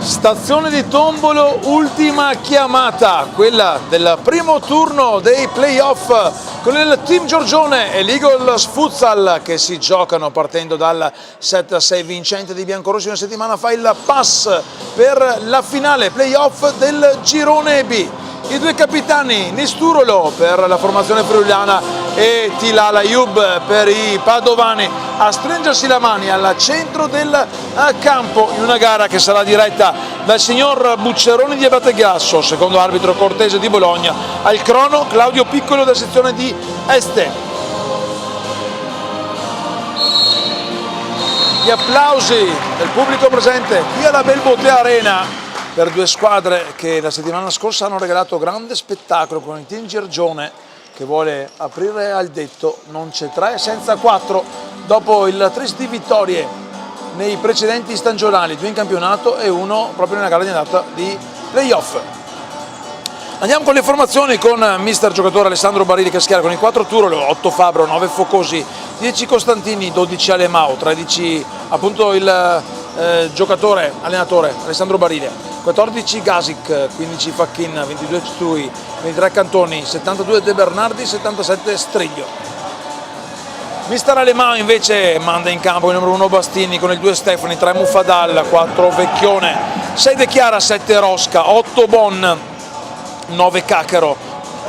Stazione di Tombolo, ultima chiamata, quella del primo turno dei playoff con il team Giorgione e l'Eagles Futsal che si giocano partendo dal 7-6 vincente di biancorossi. Una settimana fa il pass per la finale playoff del girone B. I due capitani Nisturolo per la formazione friulana e Tilal Ayub per i padovani a stringersi la mani al centro del campo in una gara che sarà diretta dal signor Bucceroni di Abategasso, secondo arbitro Cortese di Bologna, al crono Claudio Piccolo della sezione di Este. Gli applausi del pubblico presente qui alla Belbote Arena per due squadre che la settimana scorsa hanno regalato grande spettacolo con il team Giorgione che vuole aprire al detto non c'è 3 senza 4 dopo il tris di vittorie nei precedenti stagionali, 2 in campionato e 1 proprio nella gara di andata di playoff. Andiamo con le formazioni con mister giocatore Alessandro Barilli che schiera con i 4 Turolo, 8 Fabro, 9 Focosi, 10 Costantini, 12 Alemao, 13 appunto il giocatore, allenatore Alessandro Barilli, 14 Gasic, 15 Facchin, 22 Stui, 23 Cantoni, 72 De Bernardi, 77 Striglio. Mister Alemao invece manda in campo il numero 1 Bastini con il 2 Stefani, 3 Muffadalla, 4 Vecchione, 6 De Chiara, 7 Rosca, 8 Bon, 9 Cacaro,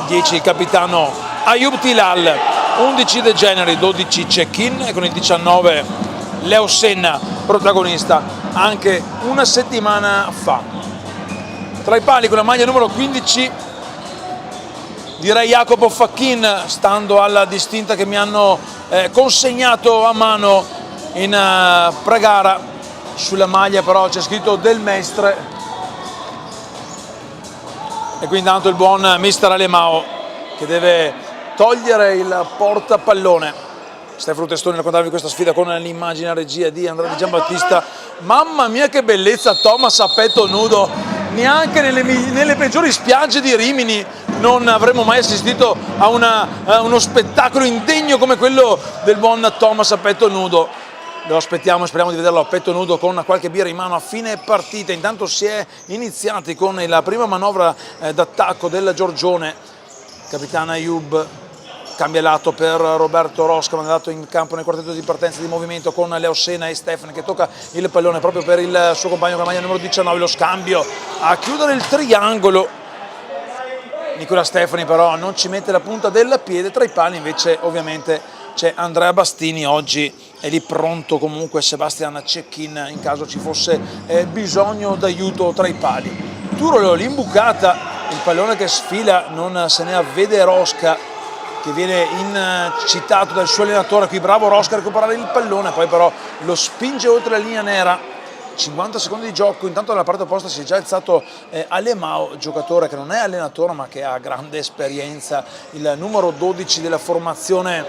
10 il capitano Ayub Tilal, 11 De Generi, 12 Cecchin e con il 19 Leo Senna, protagonista anche una settimana fa. Tra i pali con la maglia numero 15 direi Jacopo Facchin, stando alla distinta che mi hanno consegnato a mano in pre-gara. Sulla maglia però c'è scritto Del Mestre e quindi tanto il buon mister Alemao che deve togliere il portapallone. Stefano Testoni raccontarvi questa sfida con l'immagine a regia di Andrea Di Giambattista. Mamma mia che bellezza, Thomas a petto nudo, neanche nelle peggiori spiagge di Rimini non avremmo mai assistito a uno spettacolo indegno come quello del buon Thomas a petto nudo. Lo aspettiamo e speriamo di vederlo a petto nudo con qualche birra in mano a fine partita. Intanto si è iniziati con la prima manovra d'attacco della Giorgione. Capitano Ayub cambia lato per Roberto Rosca, mandato in campo nel quartetto di partenza di movimento con Leo Sena e Stefani che tocca il pallone proprio per il suo compagno con la maglia numero 19, lo scambio a chiudere il triangolo. Nicola Stefani però non ci mette la punta del piede, tra i pali invece ovviamente c'è Andrea Bastini, oggi è lì pronto comunque Sebastian Cecchin in caso ci fosse bisogno d'aiuto tra i pali. Turolo l'imbucata, il pallone che sfila, non se ne avvede Rosca che viene incitato dal suo allenatore, qui bravo Rosca a recuperare il pallone, poi però lo spinge oltre la linea nera. 50 secondi di gioco, intanto dalla parte opposta si è già alzato Alemao, giocatore che non è allenatore ma che ha grande esperienza, il numero 12 della formazione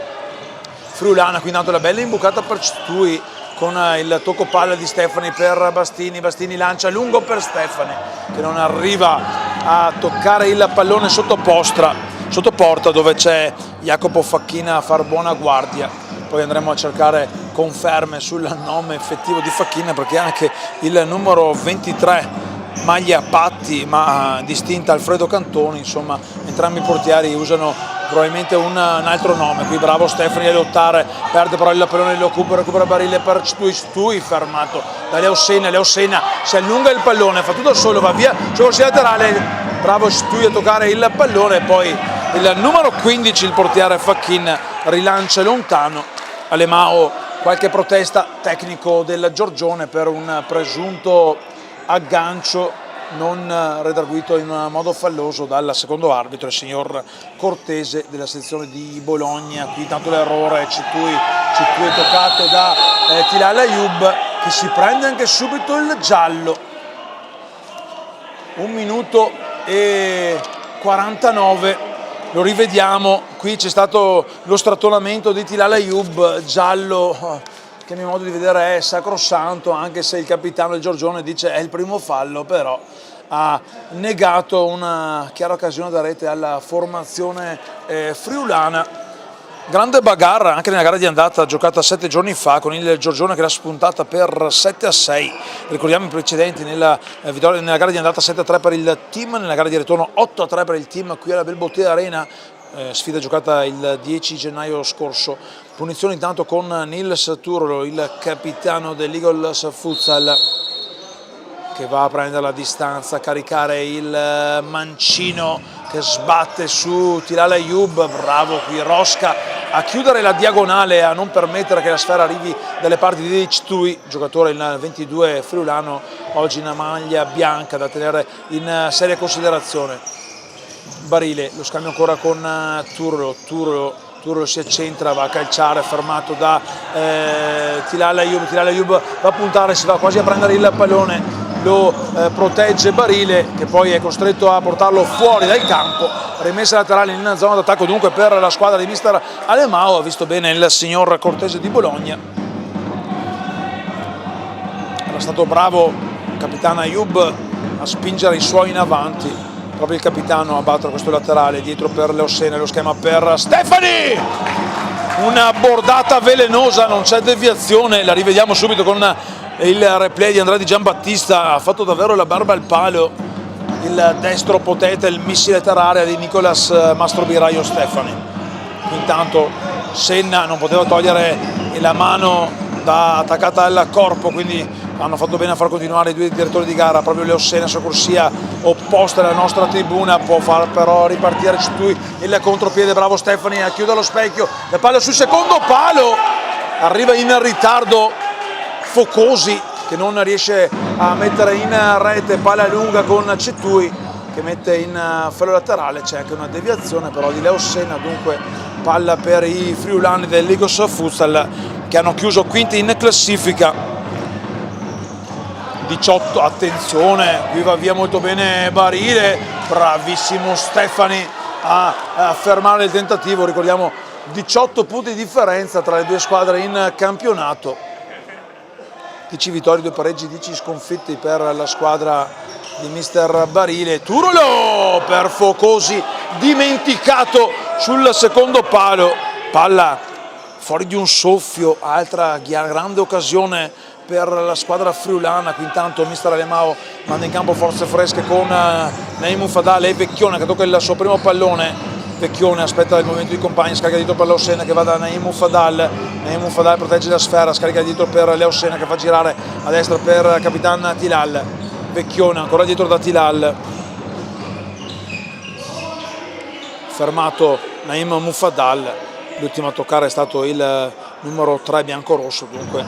friulana. Qui intanto la bella imbucata per Stui con il tocco palla di Stefani per Bastini, Bastini lancia lungo per Stefani che non arriva a toccare il pallone sotto porta dove c'è Jacopo Facchina a far buona guardia. Poi andremo a cercare conferme sul nome effettivo di Facchina perché anche il numero 23 maglia Patti ma distinta Alfredo Cantoni, insomma entrambi i portieri usano probabilmente un altro nome. Qui bravo Stefani a lottare, perde però il pallone, lo recupera Barile per Stui fermato da Leo Senna si allunga il pallone, fa tutto solo, va via sul corso laterale, bravo Stui a toccare il pallone, poi il numero 15 il portiere Facchin rilancia lontano. Alemao qualche protesta tecnico del Giorgione per un presunto aggancio non redarguito in modo falloso dal secondo arbitro, il signor Cortese della sezione di Bologna. Qui tanto l'errore, Citui è toccato da Tilal Ayub che si prende anche subito il giallo. 1 minuto e 49, lo rivediamo, qui c'è stato lo strattonamento di Tilal Ayub, giallo che a mio modo di vedere è sacrosanto, anche se il capitano del Giorgione dice è il primo fallo, però ha negato una chiara occasione da rete alla formazione friulana. Grande bagarre anche nella gara di andata giocata 7 giorni fa con il Giorgione che l'ha spuntata per 7-6. Ricordiamo i precedenti nella gara di andata 7-3 per il team, nella gara di ritorno 8-3 per il team qui alla Belbotea Arena, sfida giocata il 10 gennaio scorso. Punizione intanto con Nils Turlo, il capitano dell'Eagles Futsal, che va a prendere la distanza, a caricare il mancino che sbatte su Tilal Ayub. Bravo qui Rosca a chiudere la diagonale, a non permettere che la sfera arrivi dalle parti di Ctui, giocatore il 22 friulano, oggi in maglia bianca da tenere in seria considerazione. Barile, lo scambio ancora con Turlo si accentra, va a calciare, fermato da Tilal Ayub va a puntare, si va quasi a prendere il pallone, lo protegge Barile che poi è costretto a portarlo fuori dal campo. Rimessa laterale in zona d'attacco dunque per la squadra di mister Alemao, ha visto bene il signor Cortese di Bologna, era stato bravo il capitano Ayub a spingere i suoi in avanti, proprio il capitano a battere questo laterale dietro per Leossena, lo schema per Stefani, una bordata velenosa, non c'è deviazione, la rivediamo subito con il replay di Andrea Di Giambattista, ha fatto davvero la barba al palo il destro potente, il missile terraria di Nicolas Mastrobiraio Stefani. Intanto Senna non poteva togliere la mano attaccata al corpo, quindi hanno fatto bene a far continuare i due direttori di gara. Proprio Leossena su corsia opposta alla nostra tribuna può far però ripartire Ctui, il contropiede, bravo Stefani a chiudere lo specchio, le palle sul secondo palo, arriva in ritardo Focosi che non riesce a mettere in rete, palla lunga con Ctui che mette in fallo laterale, c'è anche una deviazione però di Leossena, dunque palla per i friulani dell'Eagles Futsal che hanno chiuso quinti in classifica. 18, attenzione, qui va via molto bene Barile, bravissimo Stefani a fermare il tentativo, ricordiamo 18 punti di differenza tra le due squadre in campionato. 10 vittorie, 2 pareggi, 10 sconfitti per la squadra di mister Barile. Turolo per Focosi, dimenticato sul secondo palo, palla fuori di un soffio, altra grande occasione per la squadra friulana. Qui intanto mister Alemao manda in campo forze fresche con Naim Fadale e Vecchione che tocca il suo primo pallone. Vecchione aspetta il movimento di compagni, scarica dietro per Leossena che va da Naim Fadal, protegge la sfera, scarica dietro per Leossena che fa girare a destra per Capitan Tilal. Vecchione ancora dietro da Tilal, fermato Naim Mufadal, l'ultimo a toccare è stato il numero 3 biancorosso, dunque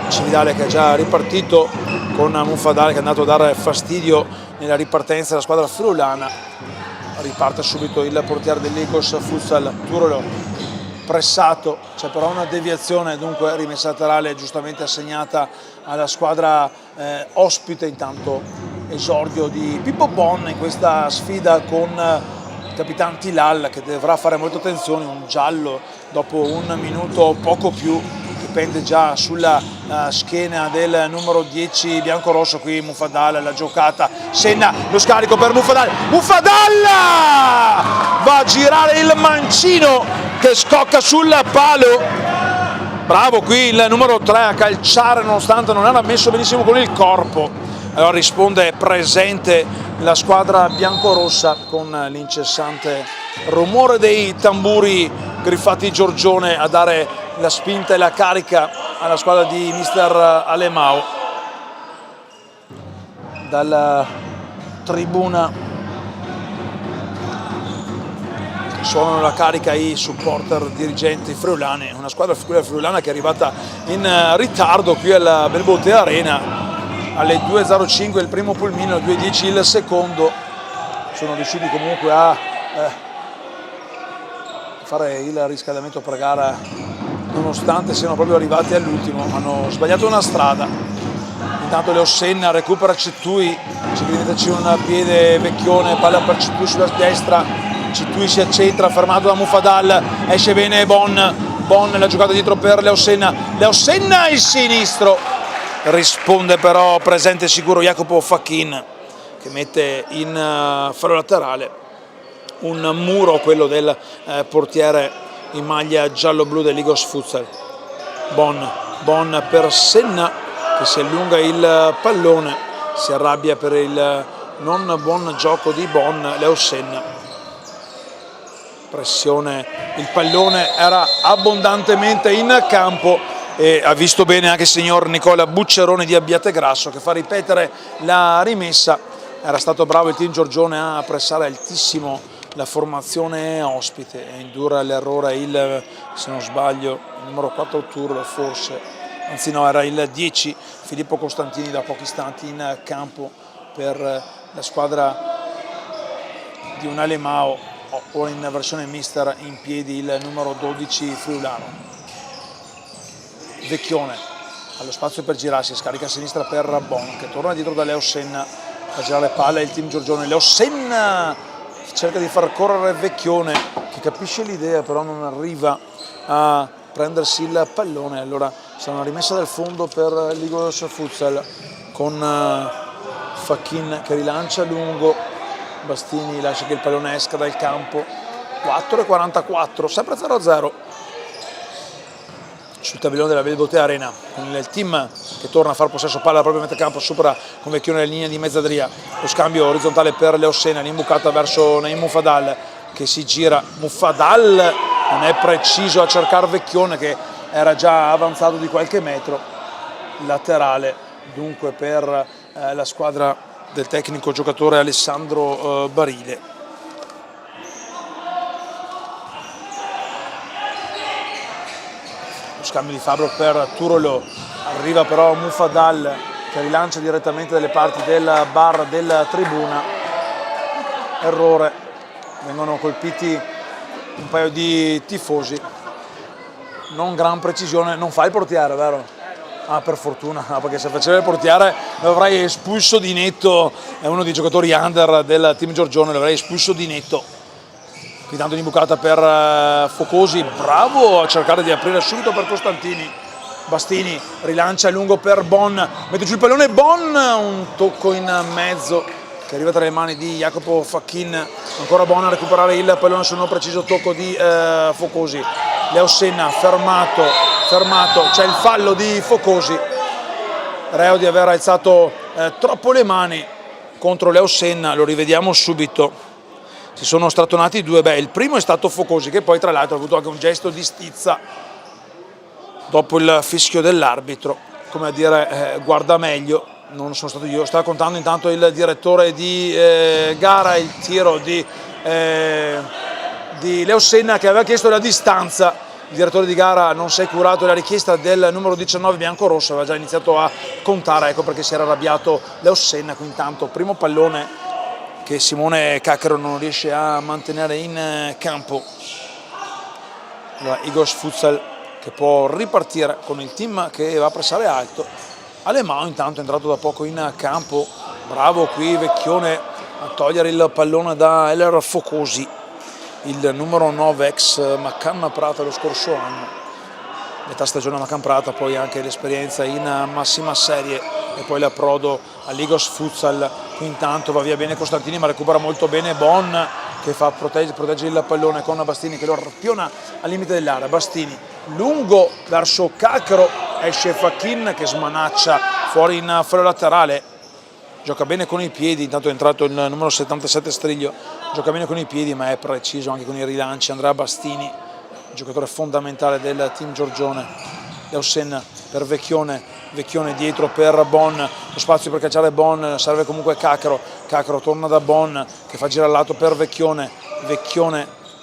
Cividale che è già ripartito con Mufadal che è andato a dare fastidio nella ripartenza della squadra friulana. Riparte subito il portiere dell'Eagles Futsal, Turolo pressato, c'è però una deviazione, dunque rimessa laterale giustamente assegnata alla squadra ospite. Intanto esordio di Pippo Bon in questa sfida con il Capitan Tilal che dovrà fare molta attenzione, un giallo dopo un minuto poco più che pende già sulla schiena del numero 10 biancorosso. Qui Mufadal, la giocata, Senna, lo scarico per Mufadal, va a girare il mancino che scocca sul palo, bravo qui il numero 3 a calciare nonostante non era messo benissimo con il corpo. Allora risponde presente la squadra biancorossa con l'incessante rumore dei tamburi griffati Giorgione a dare la spinta e la carica alla squadra di mister Alemao. Dalla tribuna suonano la carica i supporter dirigenti friulani, una squadra friulana che è arrivata in ritardo qui alla Belbotea Arena. Alle 2.05 il primo pulmino, alle 2.10 il secondo, sono riusciti comunque a fare il riscaldamento per gara nonostante siano proprio arrivati all'ultimo, hanno sbagliato una strada. Intanto Leossena recupera Ctui, ci deve metterci un piede Vecchione, palla per Ctui sulla destra, Ctui si accentra, fermato da Mufadal, esce bene Bon, la giocata dietro per Leossena il sinistro, risponde però presente sicuro Jacopo Facchin che mette in fallo laterale, un muro quello del portiere in maglia giallo-blu dell'Igos Futsal. Bon per Senna che si allunga il pallone, si arrabbia per il non buon gioco di Bon. Leo Senna, pressione, il pallone era abbondantemente in campo e ha visto bene anche il signor Nicola Buccerone di Abbiategrasso che fa ripetere la rimessa. Era stato bravo il team Giorgione a pressare altissimo la formazione ospite e indurre all'errore il, se non sbaglio, il numero 4 Turlo forse, anzi no, era il 10 Filippo Costantini, da pochi istanti in campo per la squadra di un Alemao, o in versione mister in piedi il numero 12 friulano. Vecchione allo spazio per girarsi, scarica a sinistra per Bon che torna dietro da Leo Senna a girare palla, il team Giorgione. Leo Senna cerca di far correre Vecchione che capisce l'idea però non arriva a prendersi il pallone. Allora sarà una rimessa dal fondo per l'Igos Futsal con Facchin che rilancia lungo, Bastini lascia che il pallone esca dal campo. 4:44, sempre 0-0 sul tabellone della Belbotea Arena, con il team che torna a far possesso palla al proprio metacampo, supera con Vecchione la linea di mezzadria, lo scambio orizzontale per Leo Senna, l'imbucata verso Naim Muffadal che si gira. Muffadal non è preciso a cercare Vecchione che era già avanzato di qualche metro. Laterale dunque per la squadra del tecnico giocatore Alessandro Barile. Scambio di Fabro per Turolo, arriva però Muffadal che rilancia direttamente dalle parti del bar della tribuna. Errore, vengono colpiti un paio di tifosi, non gran precisione, non fa il portiere, vero? Ah, per fortuna, perché se faceva il portiere lo avrei espulso di netto, è uno dei giocatori under del team Giorgione, lo avrei espulso di netto. Qui tanto un'imbucata per Focosi, bravo a cercare di aprire subito per Costantini. Bastini rilancia lungo per Bon, mette giù il pallone Bon, un tocco in mezzo che arriva tra le mani di Jacopo Facchin. Ancora Bon a recuperare il pallone sul non preciso tocco di Focosi. Leo Senna fermato, c'è il fallo di Focosi, reo di aver alzato troppo le mani contro Leo Senna. Lo rivediamo subito. Si sono strattonati due, il primo è stato Focosi che poi tra l'altro ha avuto anche un gesto di stizza dopo il fischio dell'arbitro, come a dire guarda meglio, non sono stato io. Sta contando intanto il direttore di gara il tiro di Leo Senna che aveva chiesto la distanza. Il direttore di gara non si è curato la richiesta del numero 19 biancorosso, aveva già iniziato a contare, ecco perché si era arrabbiato Leo Senna. Qui intanto primo pallone che Simone Caccaro non riesce a mantenere in campo. Allora, Igos Futsal che può ripartire con il team che va a pressare alto. Alemao intanto è entrato da poco in campo, bravo qui Vecchione a togliere il pallone da Eller Focosi, il numero 9 ex Maccan Prata lo scorso anno. Metà stagione Maccan Prata, poi anche l'esperienza in massima serie e poi l'approdo all'Igos Futsal. Qui intanto va via bene Costantini ma recupera molto bene Bon che protegge il pallone con Bastini che lo arpiona al limite dell'area. Bastini lungo verso Caccaro, esce Facchin che smanaccia fuori in fallo laterale, gioca bene con i piedi, intanto è entrato il numero 77 Striglio, gioca bene con i piedi ma è preciso anche con i rilanci. Andrea Bastini, giocatore fondamentale del team Giorgione. Leo Senna per Vecchione dietro per Bon, lo spazio per cacciare Bon, serve comunque Caccaro torna da Bon che fa girare al lato per Vecchione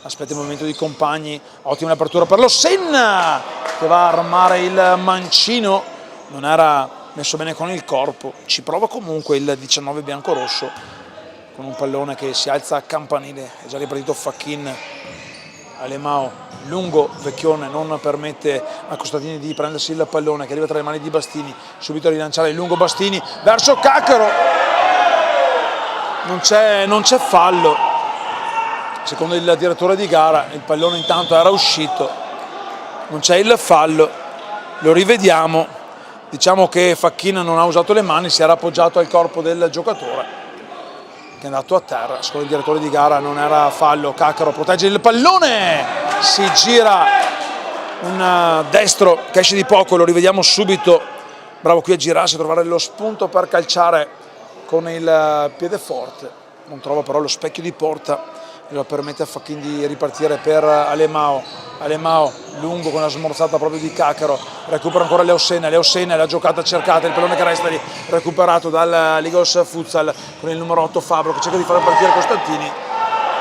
aspetta il movimento di compagni, ottima apertura per lo Senna che va a armare il mancino, non era messo bene con il corpo, ci prova comunque il 19 biancorosso con un pallone che si alza a campanile, è già ripartito Facchin. Alemao lungo, Vecchione non permette a Costantini di prendersi il pallone che arriva tra le mani di Bastini, subito a rilanciare il lungo Bastini verso Caccaro, non c'è fallo, secondo il direttore di gara il pallone intanto era uscito, non c'è il fallo, lo rivediamo, diciamo che Facchin non ha usato le mani, si era appoggiato al corpo del giocatore che è andato a terra. Secondo il direttore di gara non era fallo. Caccaro protegge il pallone si gira un destro che esce di poco, lo rivediamo subito, bravo qui a girarsi, a trovare lo spunto per calciare con il piede forte, non trova però lo specchio di porta e lo permette a Fachin di ripartire per Alemao. Alemao lungo con la smorzata proprio di Caccaro, recupera ancora Leosenna, la giocata cercata, il pallone che resta lì recuperato dal Ligos Futsal con il numero 8 Fabro che cerca di far partire Costantini.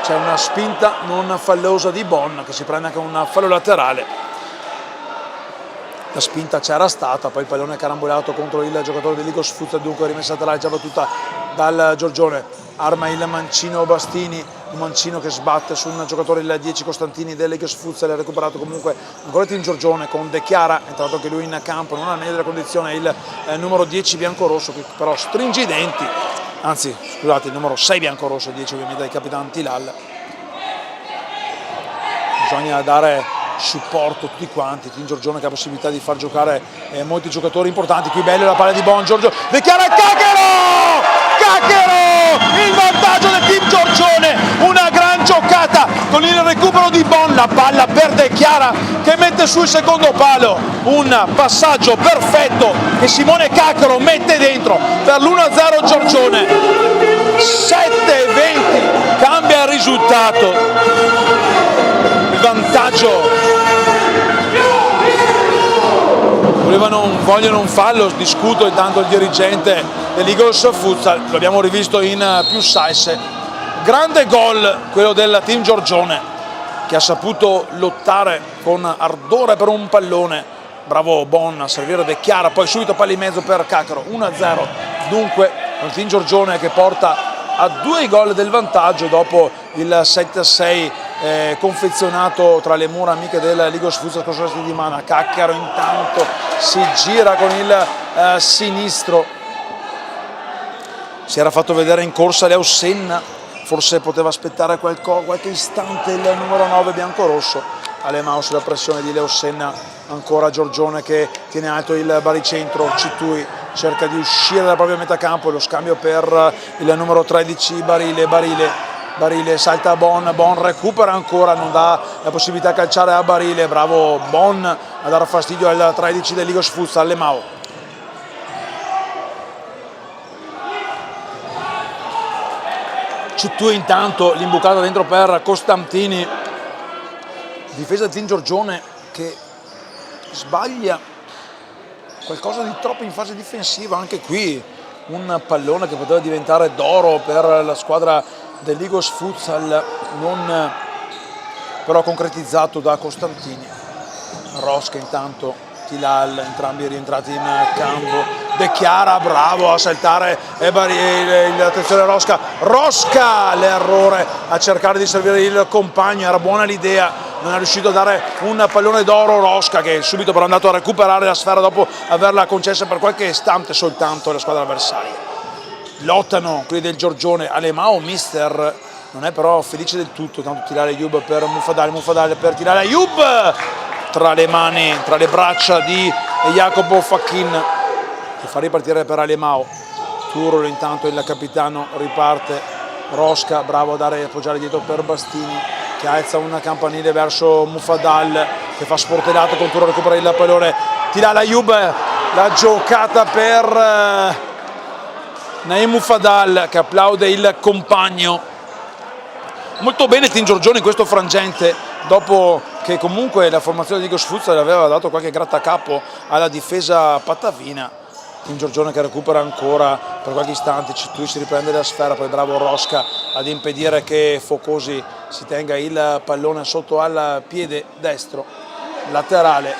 C'è una spinta non fallosa di Bon che si prende anche un fallo laterale. La spinta c'era stata, poi il pallone carambolato contro il giocatore del Ligos Futsal, dunque rimessa laterale già battuta dal Giorgione. Arma il mancino Bastini, un mancino che sbatte su un giocatore, il 10 Costantini del Ligos Futsal, è recuperato comunque ancora Team Giorgione con De Chiara, è entrato anche lui in campo, non ha meglio della condizione il numero 10 biancorosso che però stringe i denti, anzi scusate, il numero 6 biancorosso, 10 ovviamente del capitano Tilal. Bisogna dare supporto tutti quanti, Team Giorgione che ha possibilità di far giocare molti giocatori importanti. Qui bello la palla di Bon, Giorgio De Chiara, Caccaro, il vantaggio del Team Giorgione, una gran giocata con il recupero di Bon, la palla per De Chiara che mette sul secondo palo, un passaggio perfetto che Simone Caccaro mette dentro per l'1-0 Giorgione. 7-20 cambia il risultato, il vantaggio. Vogliono un fallo, discuto intanto il dirigente dell'Eagles Futsal, lo abbiamo rivisto in più salse. Grande gol quello del Team Giorgione che ha saputo lottare con ardore per un pallone, bravo Bon a servire De Chiara, poi subito palla in mezzo per Caccaro, 1-0 dunque il Team Giorgione che porta a 2 gol del vantaggio dopo il 7-6 confezionato tra le mura amiche del Ligos Futsal scorsa settimana. Caccaro intanto si gira con il sinistro, si era fatto vedere in corsa Leosenna, forse poteva aspettare qualche istante il numero 9 biancorosso. Alemao sulla pressione di Leosenna, ancora Giorgione che tiene alto il baricentro, Cittui cerca di uscire dalla propria metà campo, lo scambio per il numero 13 Barile salta Bon recupera ancora, non dà la possibilità di calciare a Barile, bravo Bon a dare fastidio al 13 del Ligos Futsal, Alemao. Cittui intanto, l'imbucata dentro per Costantini, difesa del Team Giorgione che sbaglia qualcosa di troppo in fase difensiva, anche qui un pallone che poteva diventare d'oro per la squadra del Ligos Futsal, non però concretizzato da Costantini. Rosca intanto, Tilal, entrambi rientrati in campo. De Chiara bravo a saltare, attenzione Rosca, l'errore a cercare di servire il compagno, era buona l'idea, non è riuscito a dare un pallone d'oro. Rosca che subito però è andato a recuperare la sfera dopo averla concessa per qualche istante soltanto alla squadra avversaria. Lottano quelli del Giorgione, Alemao mister non è però felice del tutto, tanto tirare Ayub per Mufadal per tirare Ayub tra le mani, tra le braccia di Jacopo Fachin che fa ripartire per Alemao. Turolo intanto il capitano riparte, Rosca bravo a dare appoggiare dietro per Bastini che alza un campanile verso Mufadal che fa sportellato, con Turolo recupera il pallone, tira Ayub, la giocata per Naim Mufadal che applaude il compagno. Molto bene Team Giorgione in questo frangente, dopo che comunque la formazione di Ligos Futsal aveva dato qualche grattacapo alla difesa patavina. Team Giorgione che recupera ancora per qualche istante, Cittui si riprende la sfera, poi bravo Rosca ad impedire che Focosi si tenga il pallone sotto al piede destro, laterale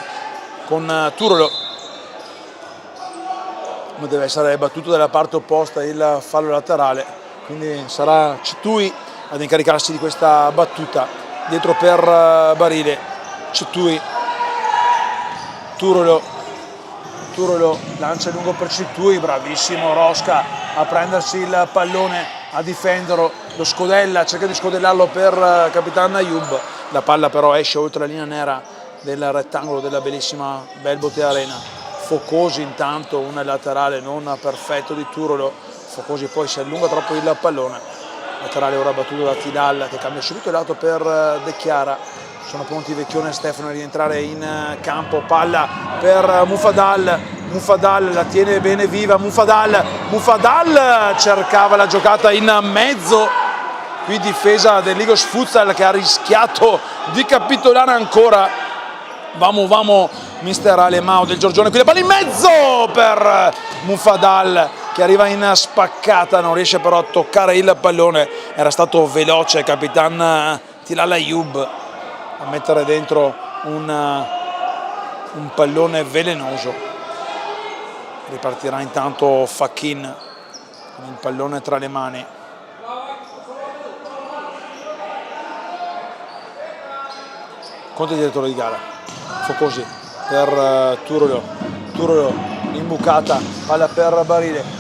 con Turolo. Ma deve essere battuto dalla parte opposta il fallo laterale, quindi sarà Cittui ad incaricarsi di questa battuta. Dietro per Barile, Cittui, Turolo lancia lungo per Cittui, bravissimo Rosca a prendersi il pallone, a difenderlo, lo scodella, cerca di scodellarlo per Capitan Ayub, la palla però esce oltre la linea nera del rettangolo della bellissima Belbote Arena. Focosi intanto, un laterale non perfetto di Turolo, Focosi poi si allunga troppo il pallone, laterale ora battuto da Tilal che cambia subito il lato per De Chiara, Sono pronti Vecchione e Stefano a rientrare in campo, palla per Mufadal, Mufadal la tiene bene viva, Mufadal cercava la giocata in mezzo, qui difesa del Ligos Futsal che ha rischiato di capitolare ancora. Vamo mister Alemao del Giorgione, qui la palla in mezzo per Mufadal che arriva in spaccata, non riesce però a toccare il pallone, era stato veloce il capitan Tilal Ayoub a mettere dentro un pallone velenoso. Ripartirà intanto Fakin con il pallone tra le mani. Conte direttore di gara, Focosi per Turolo imbucata, palla per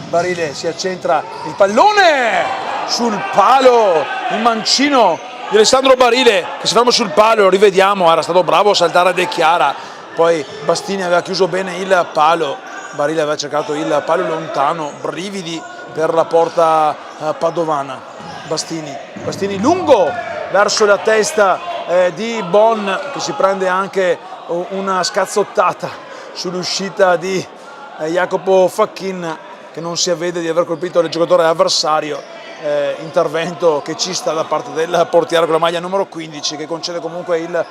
Barile si accentra, il pallone sul palo, il mancino di Alessandro Barile che si ferma sul palo, lo rivediamo, era stato bravo a saltare De Chiara, poi Bastini aveva chiuso bene il palo, Barile aveva cercato il palo lontano, brividi per la porta padovana. Bastini lungo verso la testa di Bon che si prende anche una scazzottata sull'uscita di Jacopo Fakin che non si avvede di aver colpito il giocatore avversario, intervento che ci sta da parte del portiere con la maglia numero 15 che concede comunque il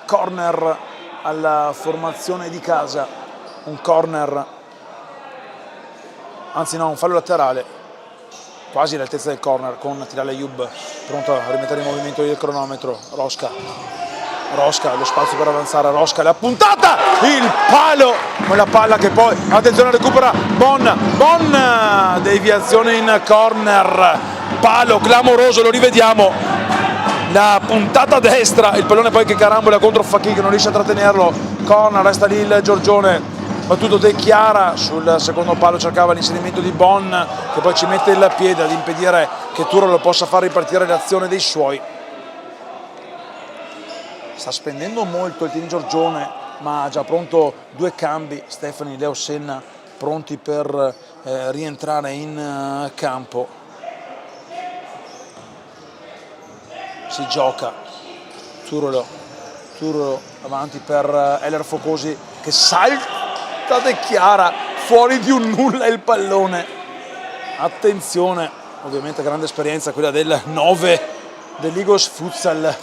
corner alla formazione di casa, un corner, anzi no, un fallo laterale quasi all'altezza del corner con Tilal Ayoub pronto a rimettere in movimento il cronometro. Rosca, lo spazio per avanzare, Rosca, la puntata, il palo, quella palla che poi, attenzione, recupera Bon, deviazione in corner, palo clamoroso, lo rivediamo, la puntata destra, il pallone poi che carambola contro Facchi che non riesce a trattenerlo, corner, resta lì il Giorgione, battuto De Chiara, sul secondo palo cercava l'inserimento di Bon che poi ci mette il piede ad impedire che Turolo possa far ripartire l'azione dei suoi. Sta spendendo molto il team Giorgione, ma ha già pronto due cambi, Stefani, Leo Senna pronti per rientrare in campo. Si gioca, Turolo avanti per Eller Focosi che salta De Chiara, fuori di un nulla il pallone. Attenzione, ovviamente grande esperienza quella del 9 del Ligos Futsal,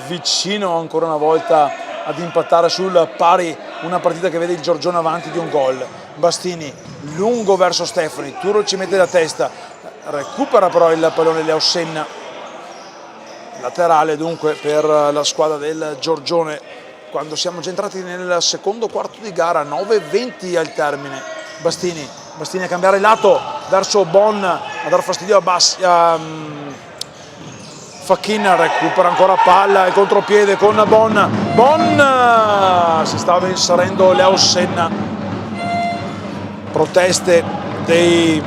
vicino ancora una volta ad impattare sul pari, una partita che vede il Giorgione avanti di un gol. Bastini lungo verso Stefani, Turolo ci mette la testa, recupera però il pallone Leo Senna, laterale dunque per la squadra del Giorgione quando siamo già entrati nel secondo quarto di gara, 9:20 al termine. Bastini a cambiare lato verso Bon, a dar fastidio a Fachin, recupera ancora palla, il contropiede con Bon, si stava inserendo Leo Senna, proteste dei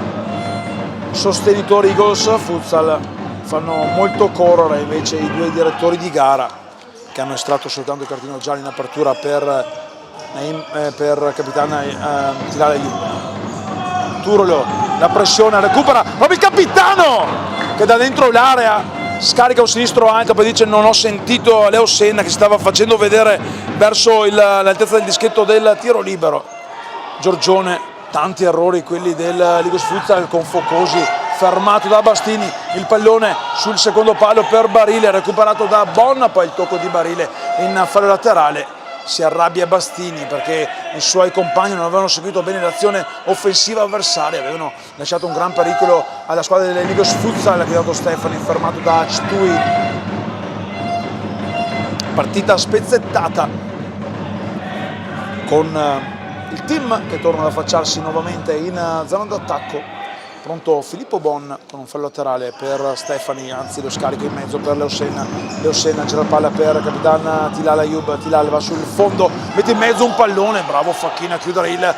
sostenitori Eagles Futsal fanno molto correre invece i due direttori di gara che hanno estratto soltanto il cartino giallo in apertura per capitano Tilal Ayoub. Turolo, la pressione, recupera proprio il capitano che da dentro l'area scarica un sinistro anche, poi dice non ho sentito Leo Senna che si stava facendo vedere verso l'altezza del dischetto del tiro libero. Giorgione, tanti errori quelli del Ligos Futsal con Focosi fermato da Bastini, il pallone sul secondo palo per Barile, recuperato da Bon, poi il tocco di Barile in fallo laterale. Si arrabbia Bastini perché i suoi compagni non avevano seguito bene l'azione offensiva avversaria, avevano lasciato un gran pericolo alla squadra del Ligos Futsal che ha dato Stefani, fermato da Ctui. Partita spezzettata con il team che torna ad affacciarsi nuovamente in zona d'attacco. Pronto Filippo Bon con un fallo laterale per Stefani, anzi lo scarico in mezzo per Leo Senna, gira palla per capitan Tilal Ayoub, Tilal va sul fondo, mette in mezzo un pallone, bravo Facchina a chiudere il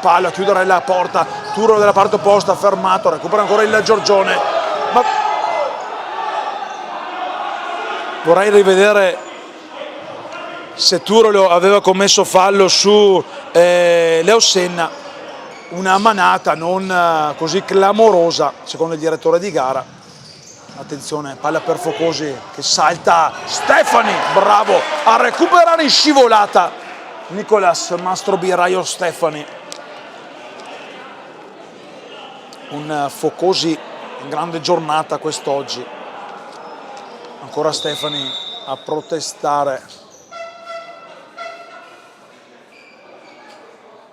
palo, a chiudere la porta, Turolo della parte opposta, fermato, recupera ancora il Giorgione, ma vorrei rivedere se Turolo aveva commesso fallo su Leo Senna. Una manata non così clamorosa secondo il direttore di gara, Attenzione, palla per Focosi che salta, Stefani, bravo a recuperare in scivolata Nicolas Mastrobiraio Stefani. Un Focosi in grande giornata quest'oggi. Ancora Stefani a protestare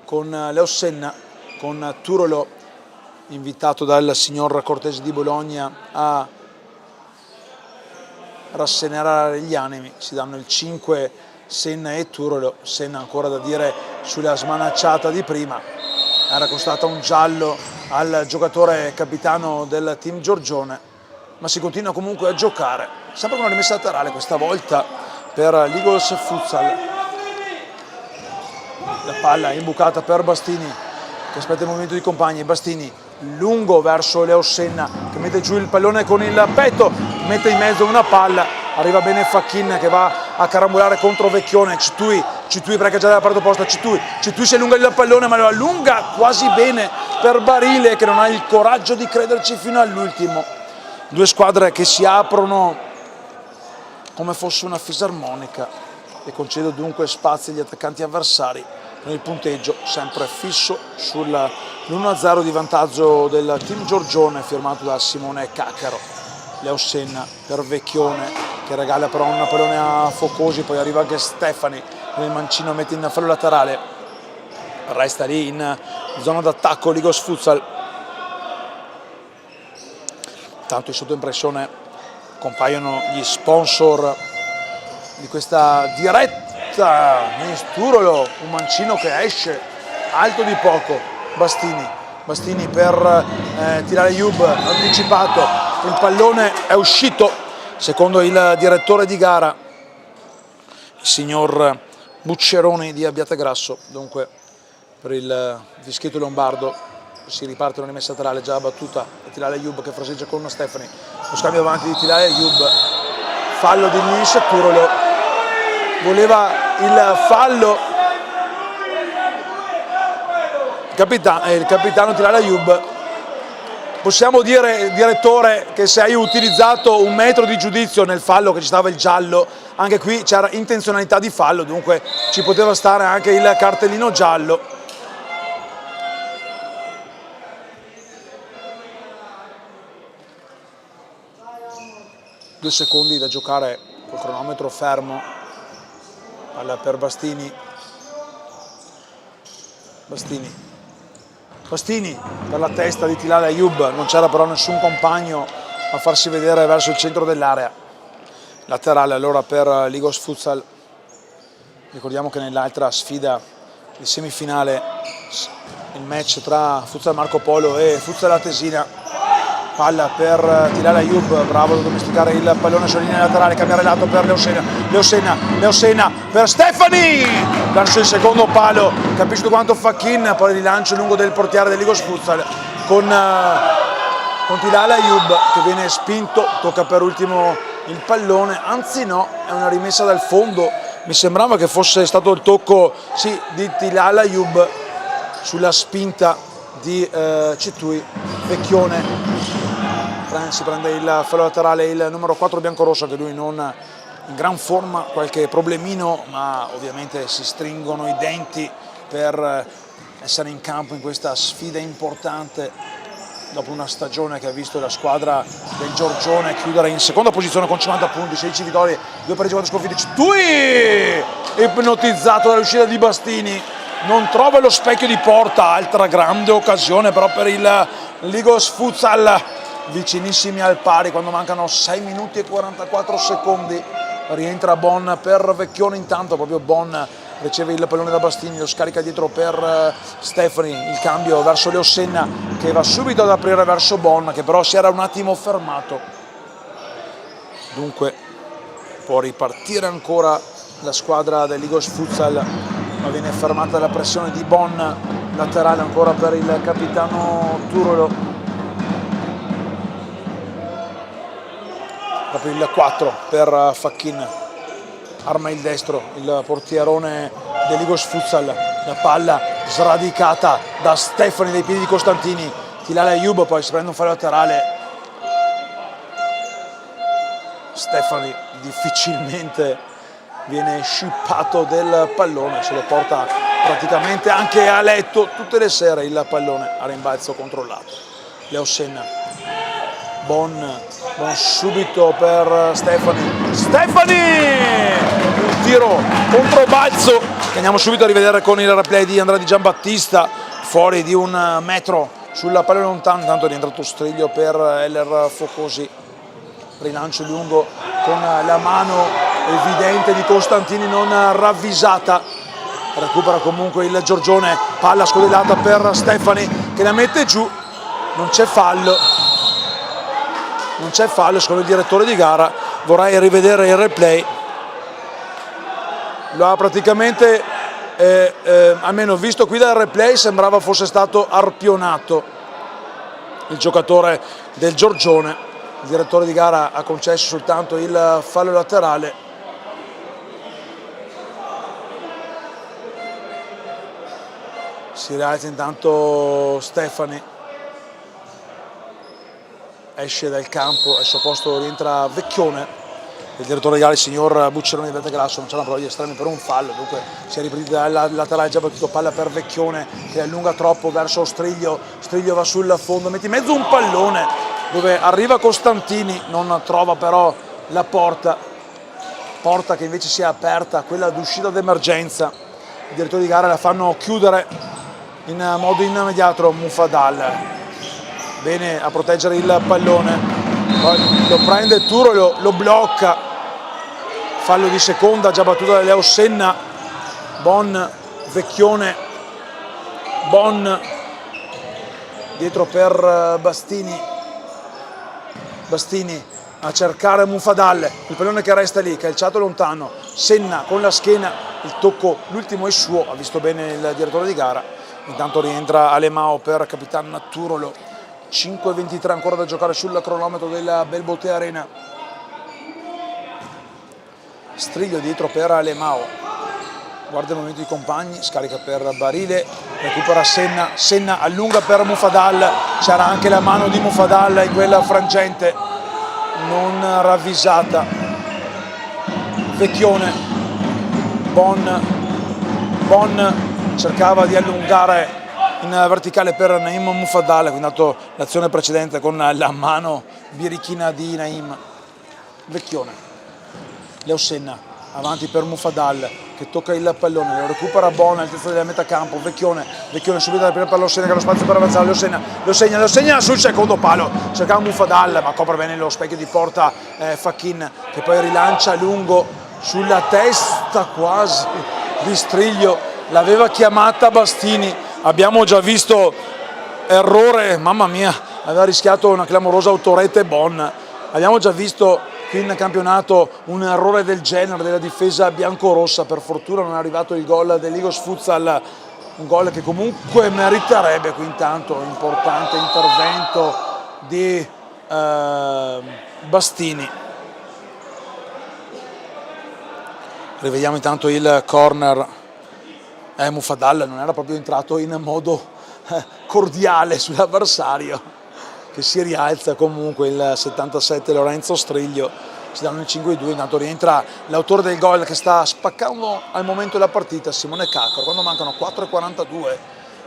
con Leossenna, con Turolo invitato dal signor Cortesi di Bologna a rasserenare gli animi. Si danno il 5 Senna e Turolo. Senna ancora da dire sulla smanacciata di prima, era costata un giallo al giocatore capitano del team Giorgione, ma si continua comunque a giocare, sempre con una rimessa laterale questa volta per l'Eagles Futsal. La palla imbucata per Bastini che aspetta il movimento di compagni. Bastini lungo verso Leossenna che mette giù il pallone con il petto, mette in mezzo una palla, arriva bene Facchin che va a carambolare contro Vecchione. Citui perché già dalla parte opposta, Citui si allunga il pallone ma lo allunga quasi bene per Barile che non ha il coraggio di crederci fino all'ultimo. Due squadre che si aprono come fosse una fisarmonica e concedono dunque spazi agli attaccanti avversari, con il punteggio sempre fisso sull'1-0 di vantaggio del team Giorgione firmato da Simone Caccaro. Leossenna per Vecchione che regala però un pallone a Focosi, poi arriva anche Stefani nel mancino, mette in fallo laterale, resta lì in zona d'attacco l'Eagles Futsal. Tanto in sottoimpressione compaiono gli sponsor di questa diretta. Turolo, un mancino che esce alto di poco. Bastini per tirare Yub, anticipato, il pallone è uscito secondo il direttore di gara, il signor Bucceroni di Abbiategrasso. Dunque per il fischietto lombardo si riparte una rimessa laterale già battuta da Tilale Yub che fraseggia con Stefani, lo scambio avanti di Tilale Yub, fallo di Nils Turolo, voleva il fallo il capitano Tilale Ayub. Possiamo dire, direttore, che se hai utilizzato un metro di giudizio nel fallo, che ci stava il giallo, anche qui c'era intenzionalità di fallo, dunque ci poteva stare anche il cartellino giallo. Due secondi da giocare col cronometro fermo. Palla per Bastini per la testa di Tilale Ayub, non c'era però nessun compagno a farsi vedere verso il centro dell'area. Laterale allora per l'Eagles Futsal. Ricordiamo che nell'altra sfida di semifinale, il match tra Futsal Marco Polo e Futsal Atesina, palla per Tilale Ayub, bravo a domesticare il pallone sulla linea laterale, cambiare lato per Leossenna per Stefani verso il secondo palo, capisco quanto Facchin, poi il rilancio lungo del portiere dell'Eagles Futsal con Tilale Ayub che viene spinto, tocca per ultimo il pallone, anzi no, è una rimessa dal fondo, mi sembrava che fosse stato il tocco di Tilale Ayub sulla spinta di Citui. Vecchione si prende il fallo laterale il numero 4 biancorosso, che lui non in gran forma, qualche problemino, ma ovviamente si stringono i denti per essere in campo in questa sfida importante dopo una stagione che ha visto la squadra del Giorgione chiudere in seconda posizione con 50 punti, 16 vittorie, 2 pareggi, 4 sconfitte. Citui ipnotizzato dall'uscita di Bastini, non trova lo specchio di porta, altra grande occasione però per il l'Eagles Futsal, vicinissimi al pari quando mancano 6 minuti e 44 secondi. Rientra Bon per Vecchione, intanto proprio Bon riceve il pallone da Bastini, lo scarica dietro per Stefani, il cambio verso Leossenna che va subito ad aprire verso Bon, che però si era un attimo fermato. Dunque può ripartire ancora la squadra dell'Eagles Futsal, ma viene fermata dalla pressione di Bon. Laterale ancora per il capitano Turolo. Proprio il 4 per Facchin, arma il destro, il portierone dell'Eagles Futsal. La palla sradicata da Stefani dai piedi di Costantini. Tilale Ayub poi si prende un fallo laterale. Stefani difficilmente viene scippato del pallone, se lo porta praticamente anche a letto tutte le sere il pallone a rimbalzo controllato. Leo Senna, buon subito per Stefani, un tiro contro balzo che andiamo subito a rivedere con il replay di Andrea Di Giambattista, fuori di 1 metro sulla palla lontana, intanto è rientrato Striglio per Heller Focosi, rilancio lungo con la mano evidente di Costantini non ravvisata, recupera comunque il Giorgione, palla scodellata per Stefani che la mette giù, non c'è fallo secondo il direttore di gara. Vorrei rivedere il replay, lo ha praticamente almeno visto qui dal replay sembrava fosse stato arpionato il giocatore del Giorgione. Il direttore di gara ha concesso soltanto il fallo laterale. Si rialza intanto Stefani, esce dal campo, al suo posto rientra Vecchione. Il direttore di gara, il signor Bucceroni di Vertegrasso, non c'è una prova di estremi per un fallo, dunque si è ripresa dal laterale, già battuto, palla per Vecchione che allunga troppo verso Striglio, Striglio va sul fondo, mette in mezzo un pallone dove arriva Costantini, non trova però la porta che invece si è aperta, quella d'uscita d'emergenza. I direttori di gara la fanno chiudere in modo immediato. Mufadal bene a proteggere il pallone, poi lo prende Turo, lo blocca, fallo di seconda già battuto da Leo Senna. Bon, Vecchione, Bon dietro per Bastini a cercare Mufadal, il pallone che resta lì, calciato lontano, Senna con la schiena, il tocco, l'ultimo è suo, ha visto bene il direttore di gara. Intanto rientra Alemao per Capitan Turolo, 5:23 ancora da giocare sul cronometro della Belbotea Arena. Striglio dietro per Alemao, guarda il movimento di compagni, scarica per Barile, recupera Senna allunga per Mufadal, c'era anche la mano di Mufadal in quella frangente non ravvisata. Vecchione, Bon cercava di allungare in verticale per Naim Mufadal, quindi dato l'azione precedente con la mano birichina di Naim. Vecchione, Leo Senna avanti per Mufadal che tocca il pallone, lo recupera Bon all'altezza della metà campo. Vecchione subito da prima per Leo Senna che ha lo spazio per avanzare. Leo Senna sul secondo palo, cercava Mufadal ma copre bene lo specchio di porta Fachin che poi rilancia lungo sulla testa quasi di Striglio, l'aveva chiamata Bastini, abbiamo già visto errore, mamma mia, aveva rischiato una clamorosa autorete Bon, abbiamo già visto qui in campionato un errore del genere della difesa biancorossa. Per fortuna non è arrivato il gol dell'Igos Futsal, un gol che comunque meriterebbe qui intanto un importante intervento di Bastini. Rivediamo intanto il corner. Mufadal non era proprio entrato in modo cordiale sull'avversario, che si rialza comunque il 77 Lorenzo Striglio. Si danno il 5-2, intanto rientra l'autore del gol che sta spaccando al momento la partita, Simone Caccaro, quando mancano 4:42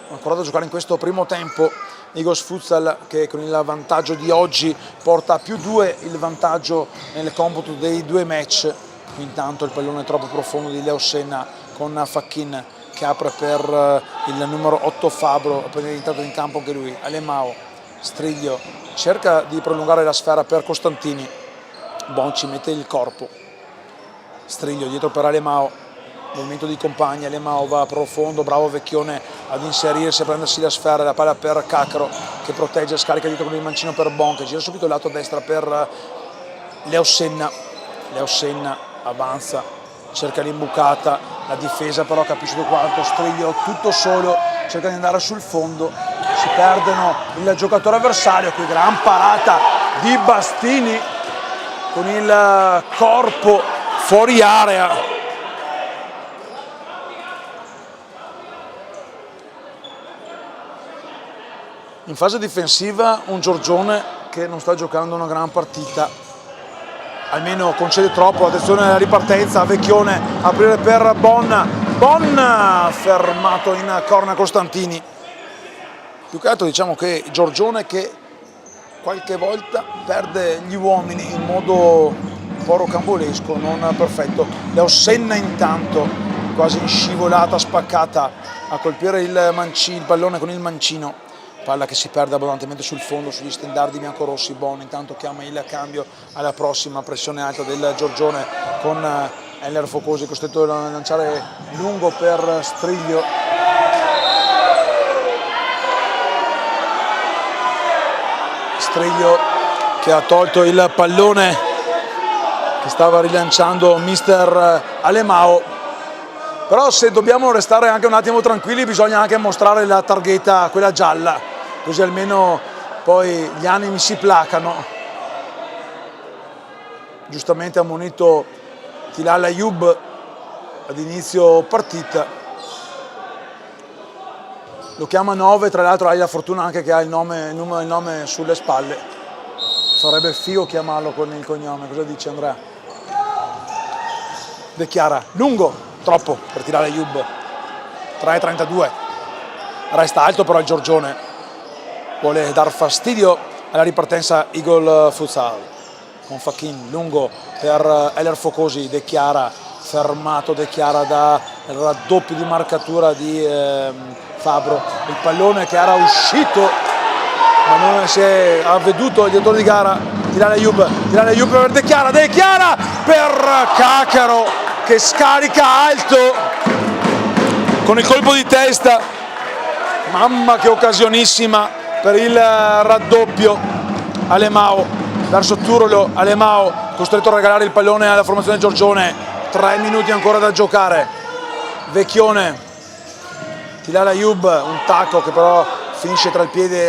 ancora da giocare in questo primo tempo. Igos Futsal che con il vantaggio di oggi porta a +2 il vantaggio nel computo dei 2 match. Intanto il pallone troppo profondo di Leo Senna con Fachin che apre per il numero 8 Fabro, appena entrato in campo anche lui. Alemao, Striglio cerca di prolungare la sfera per Costantini, Bon ci mette il corpo, Striglio dietro per Alemao, movimento di compagni, Alemao va profondo, bravo Vecchione ad inserirsi, a prendersi la sfera, la palla per Caccaro che protegge, scarica dietro con il mancino per Bon che gira subito il lato destra per Leo Senna avanza, cerca l'imbucata, la difesa però capisce quanto, Striglio tutto solo, cerca di andare sul fondo, si perdono il giocatore avversario, qui gran parata di Bastini con il corpo fuori area. In fase difensiva un Giorgione che non sta giocando una gran partita, almeno concede troppo. Attenzione alla ripartenza, Vecchione, aprire per Bon, fermato in corner Costantini. Più che altro diciamo che Giorgione che qualche volta perde gli uomini in modo un po' rocambolesco, non perfetto. Leo Senna intanto quasi in scivolata spaccata a colpire il pallone con il mancino, palla che si perde abbondantemente sul fondo sugli stendardi biancorossi. Bon intanto chiama il cambio alla prossima, pressione alta del Giorgione con Eller Focosi costretto a lanciare lungo per Striglio. Striglio che ha tolto il pallone che stava rilanciando mister Alemao, però se dobbiamo restare anche un attimo tranquilli bisogna anche mostrare la targhetta, quella gialla, così almeno poi gli animi si placano. Giustamente ammonito Tilal Ayub ad inizio partita, lo chiama 9, tra l'altro hai la fortuna anche che ha il nome sulle spalle, farebbe figo chiamarlo con il cognome. Cosa dice Andrea? De Chiara, lungo, troppo per tirare Ayub, 3,32, resta alto però il Giorgione, vuole dar fastidio alla ripartenza Eagle Futsal, con Fachin, lungo per Eller Focosi, De Chiara, fermato De Chiara da raddoppio di marcatura di Fabro, il pallone che era uscito ma non si è avveduto il direttore di gara. Tilal Ayub per De Chiara per Cacaro che scarica alto con il colpo di testa, mamma che occasionissima per il raddoppio. Alemao verso Turolo, Alemao costretto a regalare il pallone alla formazione Giorgione, 3 minuti ancora da giocare. Vecchione, Tilal Ayub, un tacco che però finisce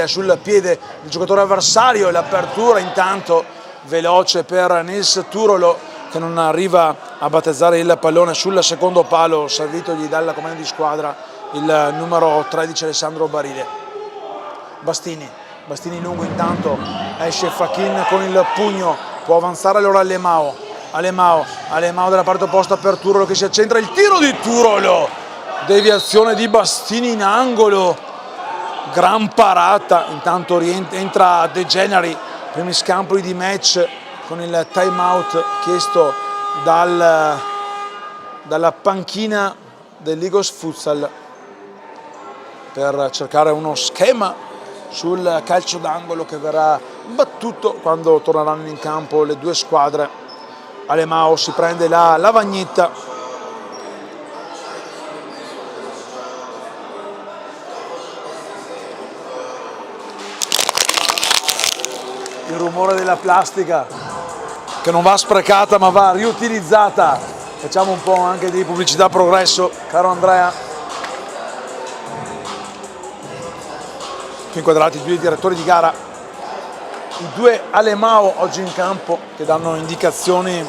sul piede del giocatore avversario, e l'apertura intanto veloce per Nils Turolo che non arriva a battezzare il pallone sul secondo palo, servitogli dalla compagna di squadra il numero 13 Alessandro Barile. Bastini lungo intanto, esce Fachin con il pugno, può avanzare allora Alemao dalla parte opposta per Turolo che si accentra, il tiro di Turolo, deviazione di Bastini in angolo, gran parata. Intanto entra De Generi, primi scampoli di match con il time out chiesto dalla panchina dell'Igos Futsal per cercare uno schema sul calcio d'angolo che verrà battuto quando torneranno in campo le due squadre. Alemao si prende la lavagnetta, il rumore della plastica che non va sprecata ma va riutilizzata. Facciamo un po' anche di pubblicità progresso, caro Andrea. Qui inquadrati i due direttori di gara, i due Alemao oggi in campo che danno indicazioni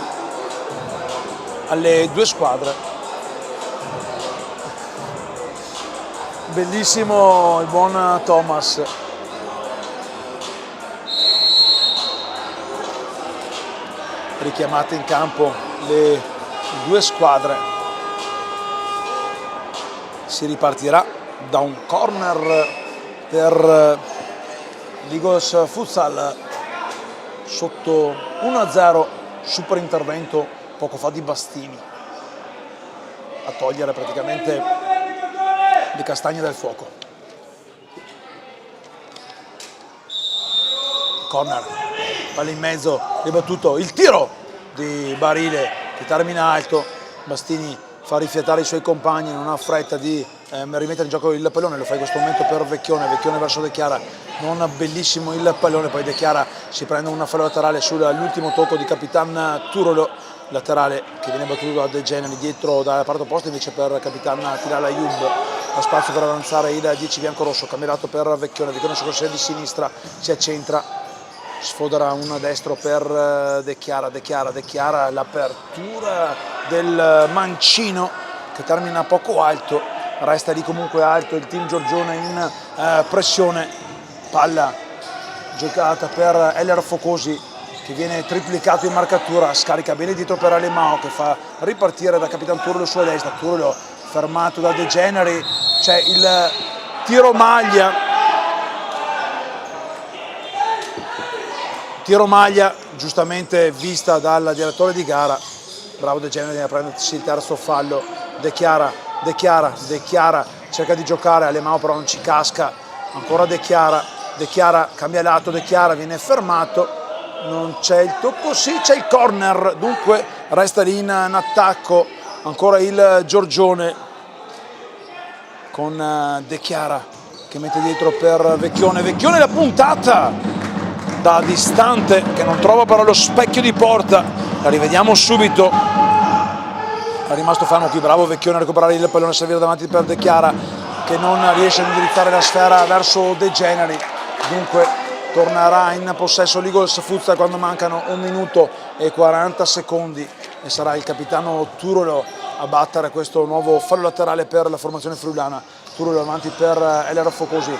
alle due squadre. Bellissimo il buon Thomas. Richiamate in campo le due squadre, si ripartirà da un corner per l'Igos Futsal sotto 1-0, super intervento poco fa di Bastini a togliere praticamente le castagne dal fuoco. Corner, palla in mezzo, ribattuto, il tiro di Barile che termina alto. Bastini fa rifiatare i suoi compagni, non ha fretta di rimettere in gioco il pallone, lo fa in questo momento per Vecchione verso De Chiara, non bellissimo il pallone, poi De Chiara si prende una fallo laterale sull'ultimo tocco di Capitan Turolo, laterale che viene battuto da De Generi dietro dalla parte opposta invece per Capitan Tilal Ayub. Ha spazio per avanzare il 10 biancorosso, cambiato per Vecchione sul corsia di sinistra, si accentra, sfodera un destro per De Chiara, l'apertura del mancino che termina poco alto, resta lì comunque alto il team Giorgione in pressione, palla giocata per Eller Focosi che viene triplicato in marcatura, scarica bene dietro per Alemao che fa ripartire da Capitan Turlo sulla destra, Turlo fermato da De Generi, c'è il tiro maglia giustamente vista dal direttore di gara, bravo De Generi a prendersi il terzo fallo, De Chiara cerca di giocare, Alemao però non ci casca, ancora De Chiara cambia lato, De Chiara viene fermato, non c'è il tocco, sì c'è il corner, dunque resta lì in attacco ancora il Giorgione con De Chiara che mette dietro per Vecchione la puntata da distante che non trova però lo specchio di porta, la rivediamo subito, è rimasto fermo qui, bravo Vecchione a recuperare il pallone, a servire davanti per De Chiara che non riesce ad indirizzare la sfera verso De Generi, dunque tornerà in possesso l'Eagles Futsal quando mancano 1 minuto e 40 secondi e sarà il capitano Turolo a battere questo nuovo fallo laterale per la formazione friulana. Turolo avanti per Eler Focosi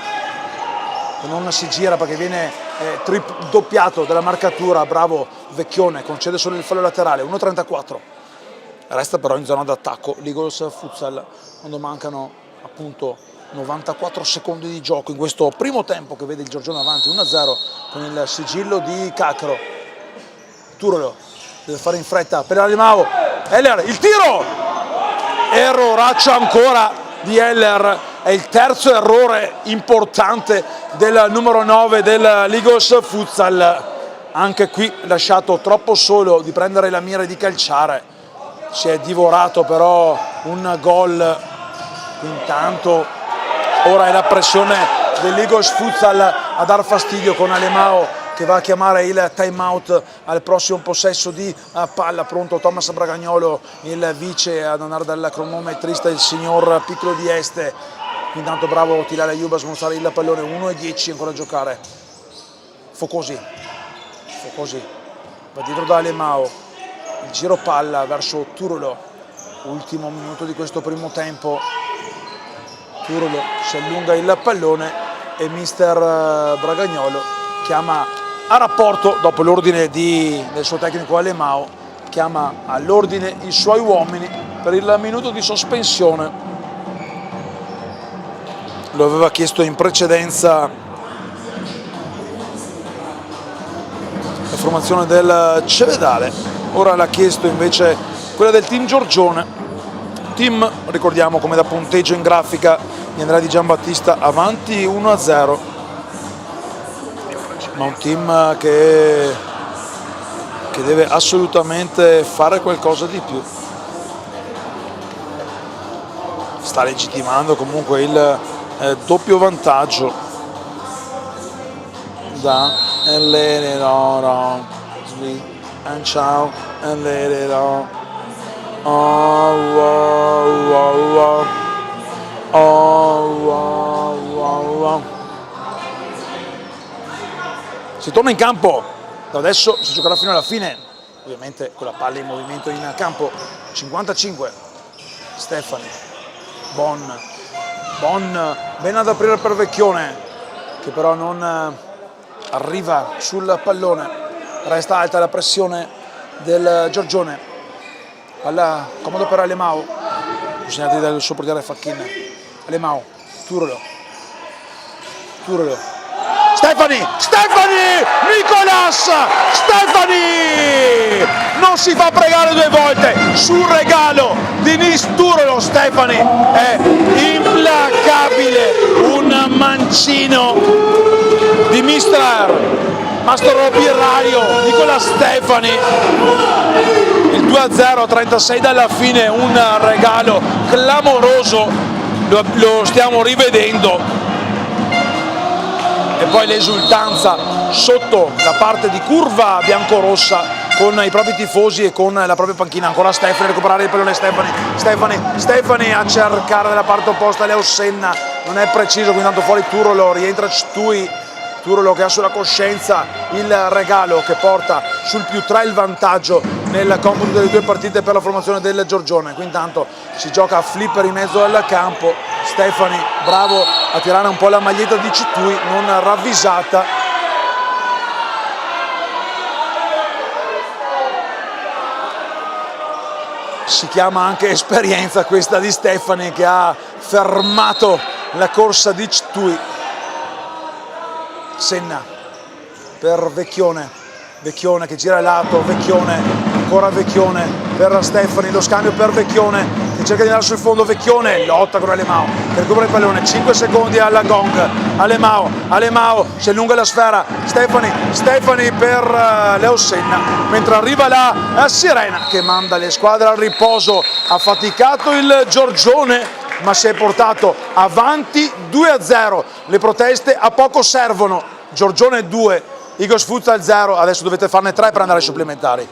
che non si gira perché viene doppiato dalla marcatura, bravo Vecchione, concede solo il fallo laterale, 1.34, resta però in zona d'attacco l'Eagles Futsal quando mancano appunto 94 secondi di gioco in questo primo tempo che vede il Giorgione avanti 1-0 con il sigillo di Cacro. Turolo deve fare in fretta per Alemao, Heller, il tiro, erroraccio ancora di Heller, è il terzo errore importante del numero 9 dell'Eagles Futsal, anche qui lasciato troppo solo di prendere la mira e di calciare, si è divorato però un gol, intanto ora è la pressione dell'Eagles Futsal a dar fastidio con Alemao che va a chiamare il time out al prossimo possesso di palla, pronto Thomas Bragagnolo, il vice ad andare dal cronometrista il signor Piccolo di Este, intanto bravo Tilale Ayuba a smorzare il pallone, 1:10 ancora a giocare, Focosi va dietro da Alemao, il giro palla verso Turolo, ultimo minuto di questo primo tempo, Turolo si allunga il pallone e mister Bragagnolo chiama a rapporto, dopo l'ordine del suo tecnico Alemao, chiama all'ordine i suoi uomini per il minuto di sospensione. Lo aveva chiesto in precedenza la formazione del Cevedale, ora l'ha chiesto invece quella del team Giorgione. Team, ricordiamo come da punteggio in grafica di Andrea Di Giambattista, avanti 1-0. Ma un team che deve assolutamente fare qualcosa di più. Sta legittimando comunque il doppio vantaggio da Ellerero, and ciao Ellerero, Si torna in campo, da adesso si giocherà fino alla fine, ovviamente con la palla in movimento in campo. 55, Stefani, Bon, bene ad aprire per Vecchione, che però non arriva sul pallone, resta alta la pressione del Giorgione, palla comodo per Alemao, segnati dal suo portiere Facchin, Alemao, Turolo, Stefani, Nicolas Stefani, non si fa pregare 2 volte sul regalo di Nis Turolo. Stefani è implacabile, un mancino di Mastro Birrario, Nicolas Stefani, il 2-0 a 36 dalla fine, un regalo clamoroso, lo stiamo rivedendo. E poi l'esultanza sotto la parte di curva biancorossa con i propri tifosi e con la propria panchina. Ancora Stefani a recuperare il pallone, Stefani a cercare dalla parte opposta Leo Senna, non è preciso, quindi tanto fuori Turolo, rientra Stui, Turolo che ha sulla coscienza il regalo che porta sul +3 il vantaggio nel computo delle 2 partite per la formazione del Giorgione. Qui intanto si gioca a flipper in mezzo al campo, Stefani bravo a tirare un po' la maglietta di Citui, non ravvisata. si chiama anche esperienza questa di Stefani, che ha fermato la corsa di Ctui. Senna per Vecchione, Vecchione che gira a lato, Vecchione, ancora Vecchione per Stefani, lo scambio per Vecchione che cerca di andare sul fondo, Vecchione lotta con Alemao che recupera il pallone, 5 secondi alla gong, Alemao si allunga la sfera, Stefani per Leo Senna, mentre arriva la Sirena che manda le squadre al riposo. Ha faticato il Giorgione ma si è portato avanti 2-0, le proteste a poco servono, Giorgione 2, Igos Futsal 0, adesso dovete farne 3 per andare ai supplementari.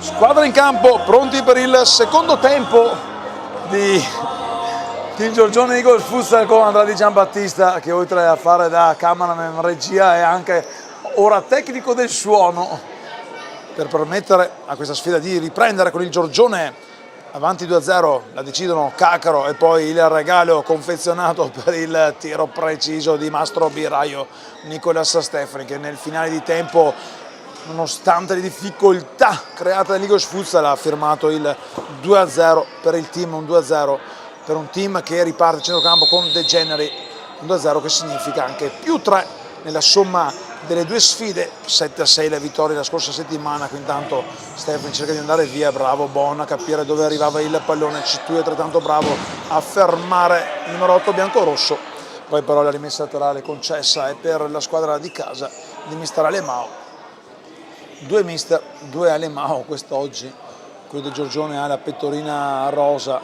Squadra in campo, pronti per il secondo tempo di Team Giorgione Eagles Futsal con Andrade Giambattista, che oltre a fare da cameraman, regia, è anche ora tecnico del suono per permettere a questa sfida di riprendere con il Giorgione avanti 2-0. La decidono Caccaro e poi il regalo confezionato per il tiro preciso di Mastro Biraio Nicolas Stefani, che nel finale di tempo, nonostante le difficoltà create dall'Eagles Futsal, ha firmato il 2-0 per il team, un 2-0 per un team che riparte a centrocampo con De Generi, un 2-0 che significa anche più 3 nella somma delle due sfide, 7-6 le vittorie la scorsa settimana. Qui intanto Stefani cerca di andare via, bravo Bon a capire dove arrivava il pallone, C2 è altrettanto bravo a fermare il numero 8 biancorosso, poi però la rimessa laterale concessa è per la squadra di casa di mister Alemao. Due mister, due Alemao quest'oggi, quello del Giorgione ha la pettorina rosa,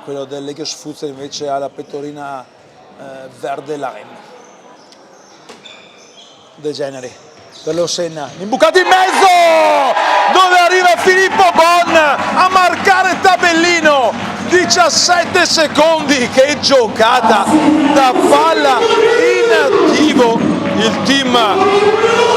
quello dell'Eagles Futsal invece ha la pettorina verde lime. De Generi per Leosenna, imbucato in mezzo, dove arriva Filippo Bon a marcare tabellino. 17 secondi, che giocata da palla inattivo. Il team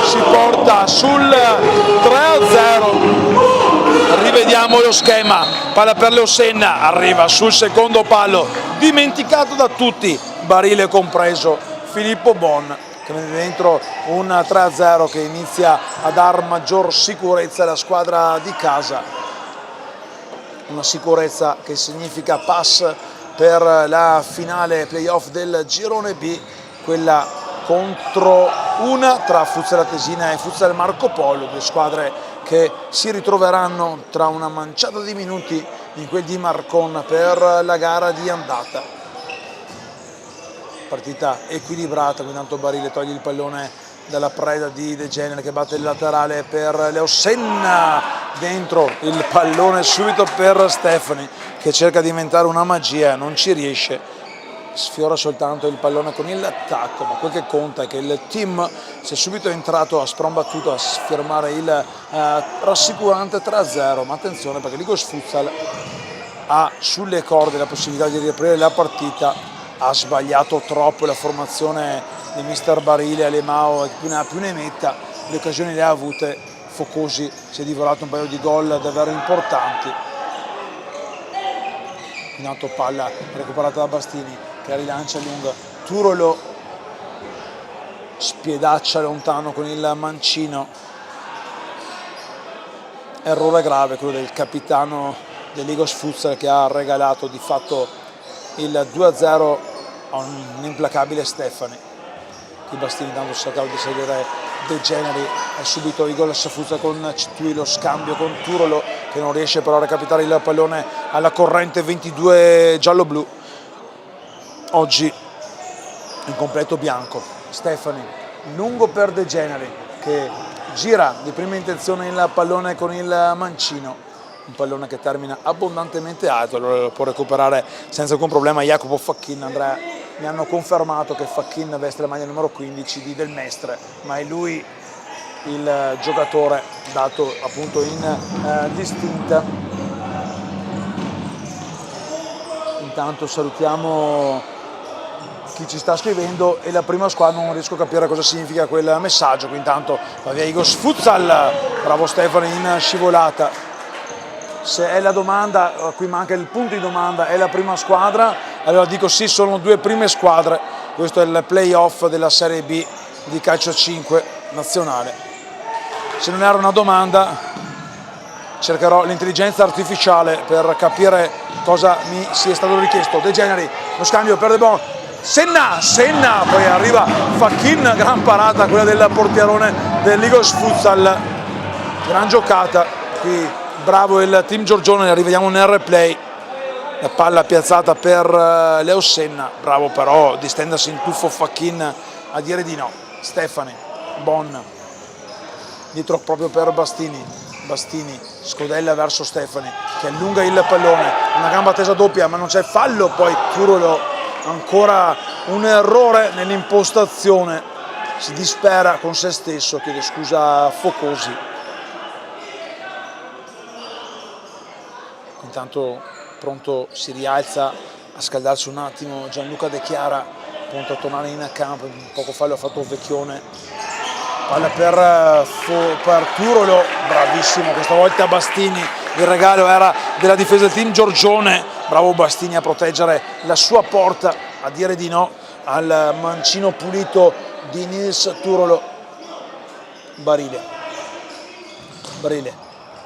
si porta sul 3-0. Rivediamo lo schema, palla per Leosenna, arriva sul secondo palo, dimenticato da tutti, barile compreso, Filippo Bon, che mette dentro un 3-0 che inizia a dar maggior sicurezza alla squadra di casa, una sicurezza che significa pass per la finale playoff del girone B, quella contro una tra Futsal Atesina e Futsal Marco Polo, due squadre che si ritroveranno tra una manciata di minuti in quel di Marcon per la gara di andata. Partita equilibrata, qui tanto Barile toglie il pallone dalla preda di De Generi che batte il laterale per Leosenna, dentro il pallone subito per Stefani che cerca di inventare una magia, non ci riesce, sfiora soltanto il pallone con il tacco, ma quel che conta è che il team si è subito entrato a sprombattuto a firmare il rassicurante 3-0, ma attenzione perché l'Eagles Futsal ha sulle corde la possibilità di riaprire la partita. Ha sbagliato troppo la formazione di mister Barile, Alemao più ne metta, le occasioni le ha avute, Focosi si è divorato un paio di gol davvero importanti. In alto palla recuperata da Bastini che rilancia lunga, Turolo spiedaccia lontano con il mancino, errore grave quello del capitano dell'Eagles Futsal che ha regalato di fatto il 2-0 a un implacabile Stefani. Qui Bastini dando cercava di seguire De Generi e subito Eagles Futsal con C2, lo scambio con Turolo che non riesce però a recapitare il pallone alla corrente 22 giallo-blu. Oggi in completo bianco. Stefani lungo per De Generi che gira di prima intenzione il pallone con il mancino, un pallone che termina abbondantemente alto, allora lo può recuperare senza alcun problema Jacopo Facchin. Andrea, mi hanno confermato che Facchin veste la maglia numero 15 di Del Mestre, ma è lui il giocatore dato appunto in distinta. Intanto salutiamo chi ci sta scrivendo e la prima squadra non riesco a capire cosa significa quel messaggio. Qui intanto va via Eagles Futsal, bravo Stefani in scivolata. Se è la domanda, qui manca il punto di domanda, è la prima squadra? Allora dico sì, sono due prime squadre, questo è il playoff della Serie B di calcio 5 nazionale. Se non era una domanda cercherò l'intelligenza artificiale per capire cosa mi sia stato richiesto. De Generi, lo scambio per De Bon, Senna, poi arriva Facchin, gran parata quella del portierone dell'Eagles Futsal, gran giocata qui. Bravo il team Giorgione, rivediamo nel replay, la palla piazzata per Leosenna, bravo però di stendersi in tuffo Facchin a dire di no. Stefani, Bon, dietro proprio per Bastini, Bastini scodella verso Stefani che allunga il pallone, una gamba tesa doppia ma non c'è fallo, poi Turolo ancora un errore nell'impostazione, si dispera con se stesso, chiede scusa a Focosi. intanto pronto, si rialza a scaldarsi un attimo Gianluca De Chiara, pronto a tornare in campo. Poco fa lo ha fatto Vecchione, palla per Turolo, bravissimo questa volta Bastini, il regalo era della difesa del team Giorgione, bravo Bastini a proteggere la sua porta, a dire di no al mancino pulito di Nils Turolo. Barile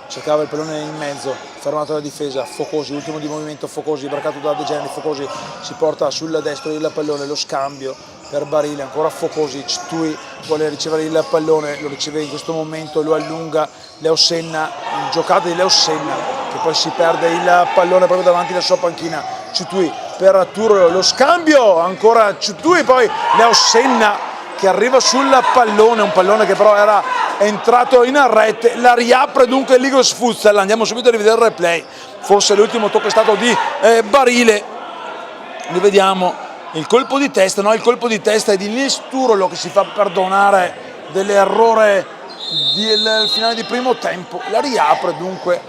cercava il pallone in mezzo, fermato la difesa, Focosi, ultimo di movimento, Focosi, braccato da De Geni, Focosi si porta sul destro il pallone, lo scambio per Barile, ancora Focosi, Ctui vuole ricevere il pallone, lo riceve in questo momento, lo allunga Leo Senna, giocata di Leo Senna, che poi si perde il pallone proprio davanti alla sua panchina, Ctui per Turolo, lo scambio, ancora Ctui, poi Leo Senna che arriva sul pallone, un pallone che però era entrato in rete, la riapre dunque l'Igos Futsal. Andiamo subito a rivedere il replay, forse l'ultimo tocco è stato di Barile, rivediamo il colpo di testa, no, il colpo di testa è di Nils Turolo che si fa perdonare dell'errore del finale di primo tempo, la riapre dunque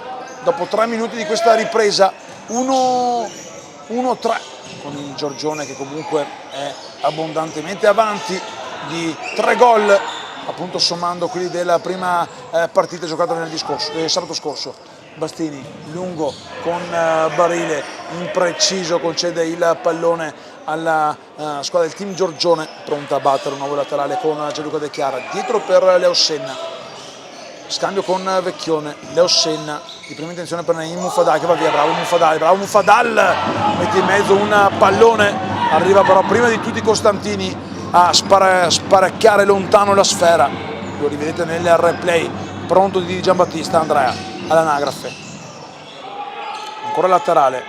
dopo 3 minuti di questa ripresa 1-3 con il Giorgione che comunque è abbondantemente avanti di 3 gol, appunto sommando quelli della prima partita giocata sabato scorso. Bastini lungo con Barile, impreciso, concede il pallone alla squadra del team Giorgione, pronta a battere un nuovo laterale con Gianluca De Chiara, dietro per Leo Senna, scambio con Vecchione, Leo Senna, di prima intenzione per Naim Mufadal che va via, bravo Mufadal, mette in mezzo un pallone, arriva però prima di tutti Costantini a sparecchiare lontano la sfera, lo rivedete nel replay, pronto di Giambattista, Andrea all'anagrafe, ancora laterale,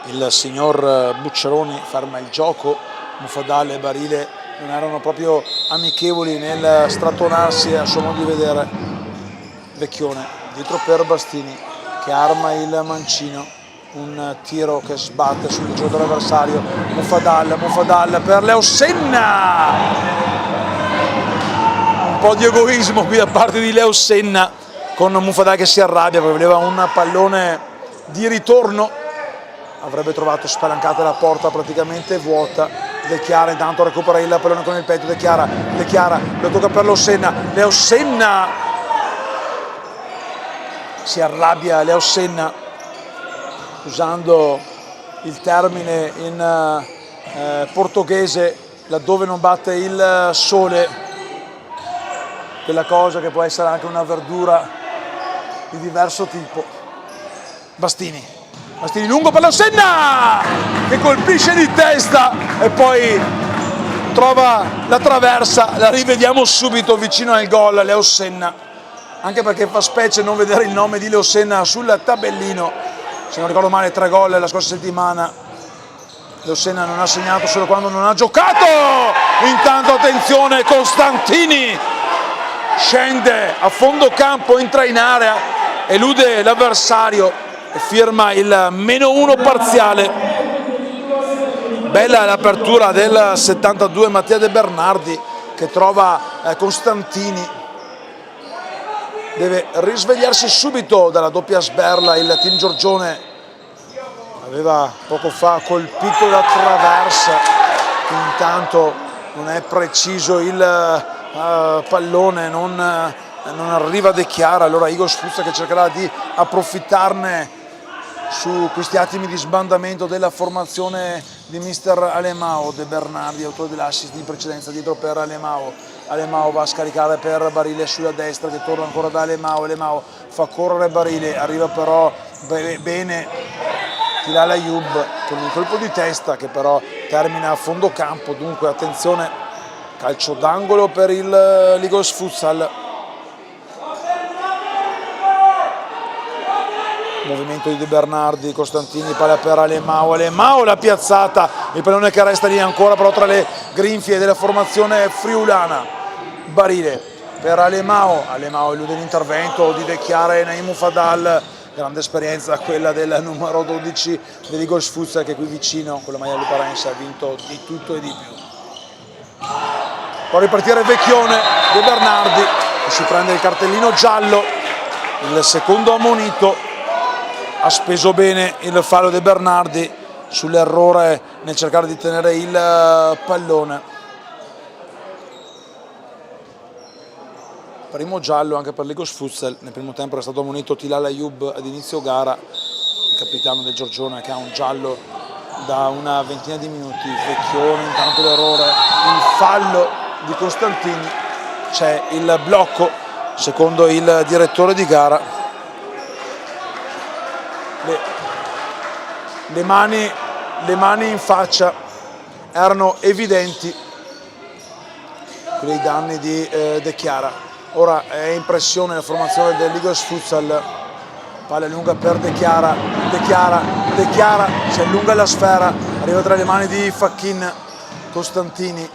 il signor Bucceroni ferma il gioco, Mufadal e Barile non erano proprio amichevoli nel strattonarsi a suo modo di vedere. Vecchione dietro per Bastini che arma il mancino, un tiro che sbatte sul giocatore avversario, Mufadal per Leo Senna, un po' di egoismo qui da parte di Leo Senna con Mufadal che si arrabbia perché voleva un pallone di ritorno, avrebbe trovato spalancata la porta praticamente vuota. De Chiara intanto recupera il pallone con il petto, De Chiara lo tocca per Leo Senna si arrabbia Leo Senna usando il termine in portoghese laddove non batte il sole, quella cosa che può essere anche una verdura di diverso tipo. Bastini lungo per Leo Senna che colpisce di testa e poi trova la traversa, la rivediamo subito vicino al gol Leo Senna, anche perché fa specie non vedere il nome di Leo Senna sul tabellino, se non ricordo male 3 gol la scorsa settimana. Leo Senna non ha segnato solo quando non ha giocato, intanto attenzione Costantini scende a fondo campo, entra in area, elude l'avversario e firma il -1 parziale. Bella l'apertura del 72 Mattia De Bernardi che trova Costantini, deve risvegliarsi subito dalla doppia sberla il team Giorgione, aveva poco fa colpito la traversa, intanto non è preciso il pallone, non arriva De Chiara, allora Igor Sfuzza che cercherà di approfittarne su questi attimi di sbandamento della formazione di mister Alemao. De Bernardi, autore dell'assist in precedenza, dietro per Alemao va a scaricare per Barile sulla destra che torna ancora da Alemao fa correre Barile, arriva però bene Tilal Ayub con un colpo di testa che però termina a fondo campo, dunque attenzione, calcio d'angolo per il Ligos Futsal. Movimento di De Bernardi, Costantini, palla per Alemao la piazzata, il pallone che resta lì ancora però tra le grinfie della formazione friulana. Barile per Alemao elude l'intervento di De Chiara e Naim Mufadal, grande esperienza quella del numero 12 dell'Igor Sfuzza che qui vicino con la maglia luparense ha vinto di tutto e di più. Può ripartire Vecchione, De Bernardi che si prende il cartellino giallo il secondo ammonito. Ha speso bene il fallo De Bernardi sull'errore nel cercare di tenere il pallone. Primo giallo anche per Ligos Futsal. Nel primo tempo era stato ammonito Tilal Ayub ad inizio gara, il capitano del Giorgione, che ha un giallo da una ventina di minuti. Vecchione, intanto l'errore, il fallo di Costantini, c'è il blocco secondo il direttore di gara. Le mani in faccia erano evidenti per i danni di De Chiara. Ora è impressione la formazione del Ligos Futsal. Palla lunga per De Chiara, si allunga la sfera, arriva tra le mani di Facchin. Costantini,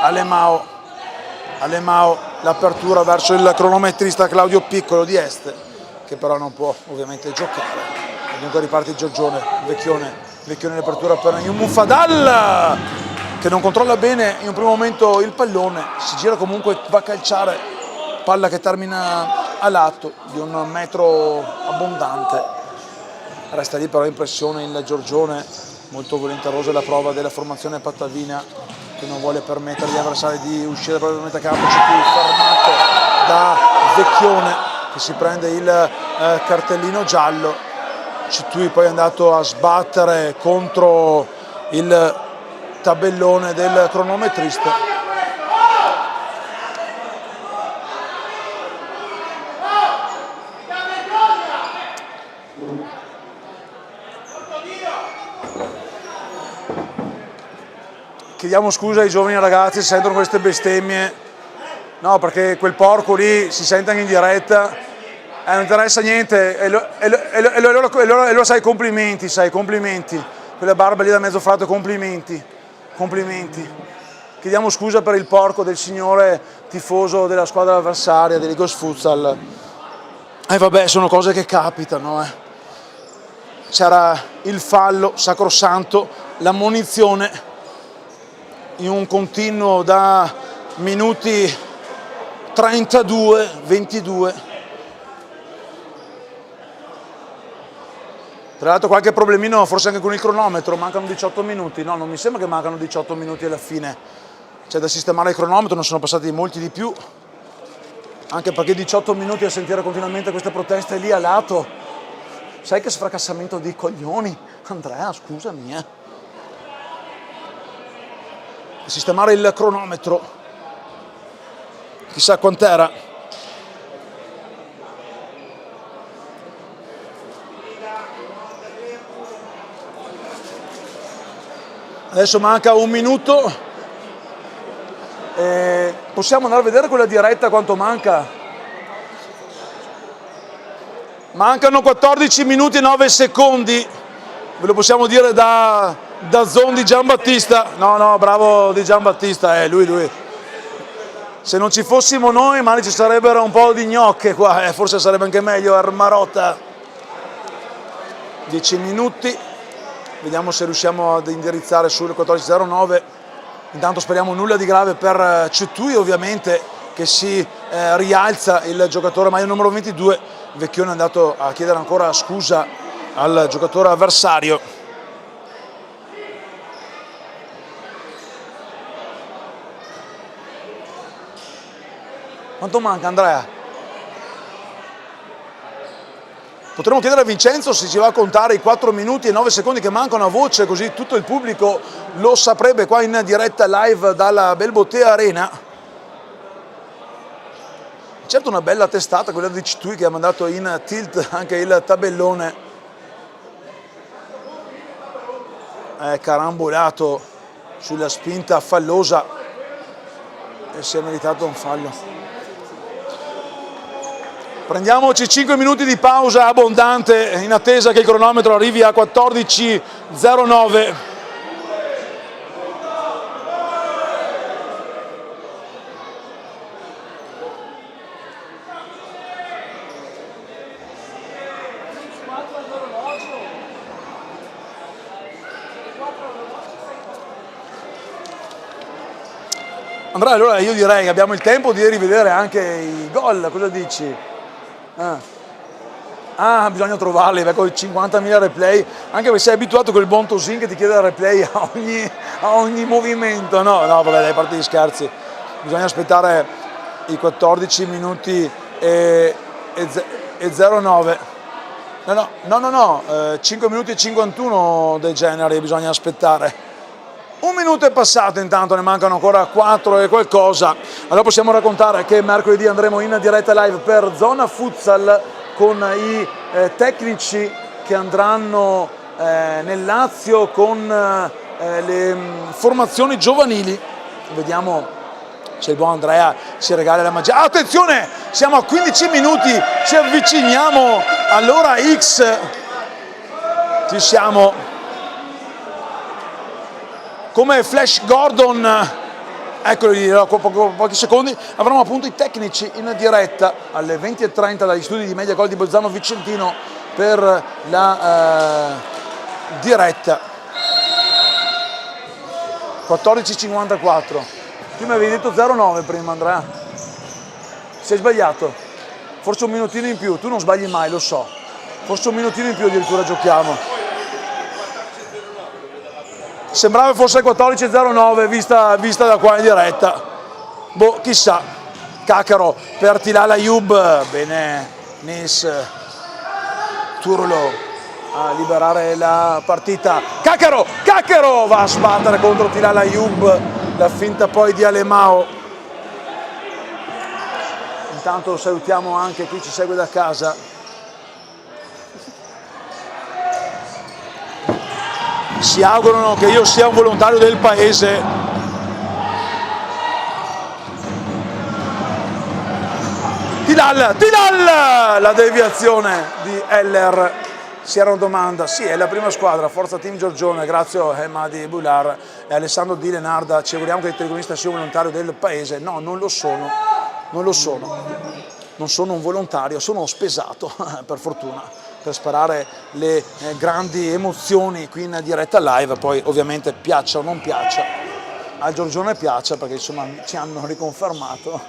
Alemao, l'apertura verso il cronometrista Claudio Piccolo di Este, che però non può ovviamente giocare. Dunque riparte il Giorgione, Vecchione l'apertura per Mufadal, che non controlla bene in un primo momento il pallone, si gira comunque, va a calciare, palla che termina a lato di un metro abbondante. Resta lì però impressione il Giorgione, molto volenterosa la prova della formazione pattavina, che non vuole permettere agli avversari di uscire probabilmente a campo. Fermato da Vecchione, che si prende il cartellino giallo. Citui poi è andato a sbattere contro il tabellone del cronometrista. Chiediamo scusa ai giovani ragazzi se sentono queste bestemmie, no, perché quel porco lì si sente anche in diretta. Non interessa niente, e allora sai, complimenti, quella barba lì da mezzo fratto, complimenti. Chiediamo scusa per il porco del signore tifoso della squadra avversaria, di Ligos Futsal. E vabbè, sono cose che capitano. C'era il fallo sacrosanto, l'ammonizione in un continuo da minuti 32-22. Tra l'altro qualche problemino forse anche con il cronometro, mancano 18 minuti, no, non mi sembra che mancano 18 minuti alla fine, c'è da sistemare il cronometro, non sono passati molti di più, anche perché 18 minuti a sentire continuamente queste proteste lì a lato, sai che sfracassamento di coglioni, Andrea, scusami. Sistemare il cronometro, chissà quant'era. Adesso manca un minuto, possiamo andare a vedere quella diretta quanto manca? Mancano 14 minuti e 9 secondi, ve lo possiamo dire da Zon di Giambattista. No, bravo di Giambattista, lui. Se non ci fossimo noi, magari ci sarebbero un po' di gnocche qua, forse sarebbe anche meglio Armarotta. 10 minuti. Vediamo se riusciamo ad indirizzare sul 14.09. Intanto speriamo nulla di grave per Citui, ovviamente, che si rialza il giocatore maglia numero 22. Vecchione è andato a chiedere ancora scusa al giocatore avversario. Quanto manca, Andrea? Potremmo chiedere a Vincenzo se ci va a contare i 4 minuti e 9 secondi che mancano a voce, così tutto il pubblico lo saprebbe qua in diretta live dalla Belbotea Arena. Certo, una bella testata quella di Citui, che ha mandato in tilt anche il tabellone. È carambolato sulla spinta fallosa e si è meritato un fallo. Prendiamoci 5 minuti di pausa abbondante in attesa che il cronometro arrivi a 14.09. Andrea, allora io direi che abbiamo il tempo di rivedere anche i gol, cosa dici? bisogna trovarli, con 50.000 replay, anche perché sei abituato con il buon Tosin che ti chiede il replay a ogni movimento. No, vabbè, dai, parte di scherzi. Bisogna aspettare i 14 minuti e 09. No, 5 minuti e 51 dei generi bisogna aspettare. Un minuto è passato, intanto ne mancano ancora 4 e qualcosa. Allora possiamo raccontare che mercoledì andremo in diretta live per Zona Futsal con i tecnici che andranno nel Lazio con le formazioni giovanili. Vediamo se il buon Andrea si regala la magia. Attenzione, siamo a 15 minuti, ci avviciniamo all'ora X. Ci siamo. Come Flash Gordon, eccolo lì, pochi secondi, avremo appunto i tecnici in diretta alle 20:30 dagli studi di Media Gol di Bolzano Vicentino per la diretta. 14:54. Tu mi avevi detto 09 prima, Andrea. Sei sbagliato. Forse un minutino in più, tu non sbagli mai, lo so. Forse un minutino in più addirittura giochiamo. Sembrava fosse 14:09 vista da qua in diretta. Boh, chissà. Cacaro per Tilal Ayub. Bene, Nis Turlo a liberare la partita. Cacaro va a sbattere contro Tilal Ayub. La finta poi di Alemao. Intanto salutiamo anche chi ci segue da casa. Si augurano che io sia un volontario del paese. Tilal, la deviazione di Heller. Si era una domanda, sì, è la prima squadra, Forza Team Giorgione, grazie a Hemadi Bular e Alessandro Di Lenarda. Ci auguriamo che il telecronista sia un volontario del paese. No, non lo sono. Non sono un volontario, sono spesato, per fortuna, per sparare le grandi emozioni qui in diretta live. Poi ovviamente piaccia o non piaccia, al Giorgione piaccia perché insomma ci hanno riconfermato.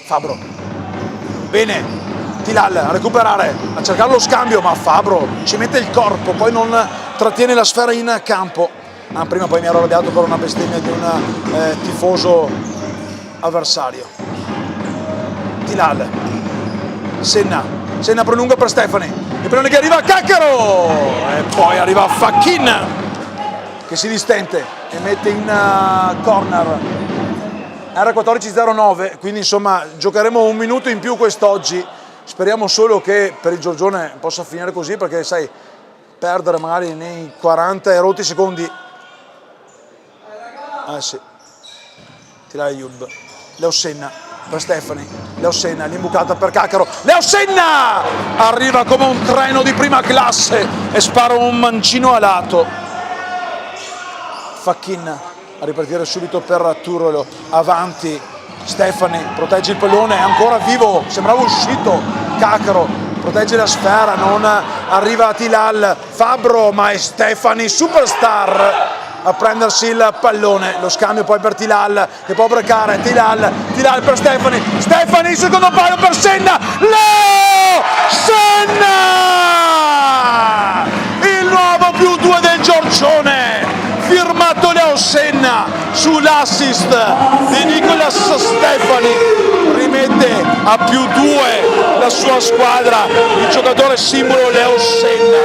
Fabro, bene, Tilal a recuperare, a cercare lo scambio, ma Fabro ci mette il corpo, poi non trattiene la sfera in campo. Prima poi mi ero arrabbiato per una bestemmia di un tifoso avversario. Tilal, Senna prolunga per Stefani, il pallone che arriva a Caccaro e poi arriva Fachin che si distende e mette in corner. Era 14:09, quindi insomma giocheremo un minuto in più quest'oggi. Speriamo solo che per il Giorgione possa finire così, perché sai, perdere magari nei 40 e rotti secondi. Sì. Tilal Ayub, Leo Senna per Stefani, Leo Senna, l'imbucata per Caccaro, Leo Senna arriva come un treno di prima classe e spara un mancino a lato. Fachin a ripartire subito per Turolo, avanti Stefani, protegge il pallone, è ancora vivo, sembrava uscito. Caccaro protegge la sfera, non arriva Tilal. Fabro, ma è Stefani superstar a prendersi il pallone. Lo scambio poi per Tilal che può brecare. Tilal per Stefani, secondo palo per Senna, Leo Senna, il nuovo +2 del Giorgione, firmato Leo Senna sull'assist di Nicolas Stefani, rimette a +2 la sua squadra, il giocatore simbolo Leo Senna,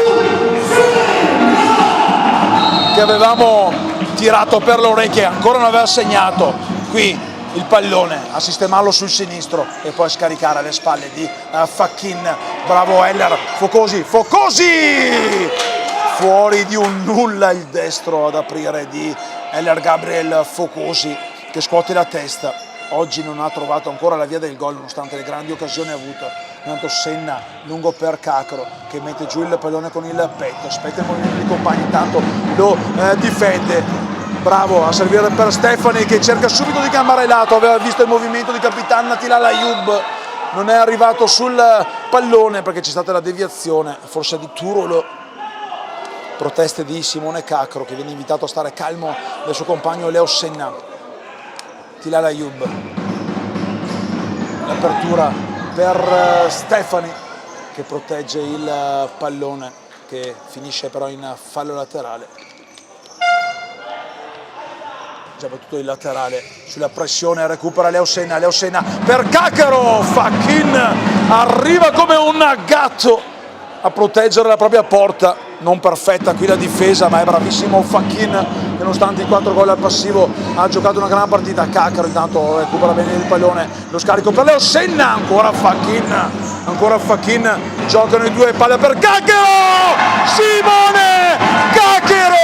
che avevamo tirato per le orecchie, ancora non aveva segnato. Qui il pallone a sistemarlo sul sinistro e poi scaricare alle spalle di Fachin. Bravo Heller, Focosi, fuori di un nulla il destro ad aprire di Heller Gabriel Focosi, che scuote la testa. Oggi non ha trovato ancora la via del gol nonostante le grandi occasioni avute. Intanto Senna lungo per Caccaro che mette giù il pallone con il petto, aspetta il movimento dei compagni, intanto lo difende. Bravo a servire per Stefani che cerca subito di cambiare lato, aveva visto il movimento di Capitan Tilal Ayub, non è arrivato sul pallone perché c'è stata la deviazione forse di Turolo. Proteste di Simone Caccaro che viene invitato a stare calmo dal suo compagno Leo Senna. Tilal Ayub, l'apertura per Stefani che protegge il pallone, che finisce però in fallo laterale. Già battuto il laterale sulla pressione, recupera Leo Senna per Cacaro, Fachin arriva come un gatto a proteggere la propria porta, non perfetta qui la difesa, ma è bravissimo Fachin, che nonostante i 4 gol al passivo ha giocato una gran partita. Cacaro intanto recupera bene il pallone, lo scarico per Leo Senna, ancora Fachin, giocano i due, palla per Cacaro, Simone Cacaro,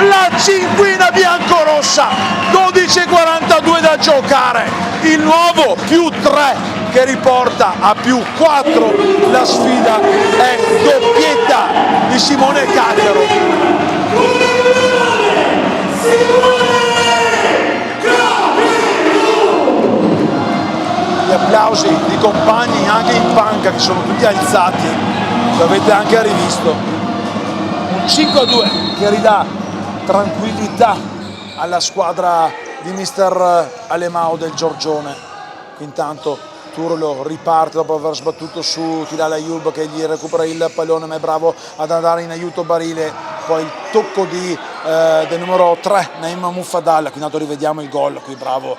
la cinquina biancorossa, 12:42 da giocare, il nuovo +3 che riporta a +4, la sfida è doppietta di Simone Cacaro. Gli applausi di compagni anche in panca che sono tutti alzati, lo avete anche rivisto. Un 5-2 che ridà tranquillità alla squadra di mister Alemao del Giorgione. Intanto Turlo riparte dopo aver sbattuto su Tilal Ayub, che gli recupera il pallone, ma è bravo ad andare in aiuto Barile. Poi il tocco del numero 3 Naim Mufaddal, qui intanto rivediamo il gol, qui bravo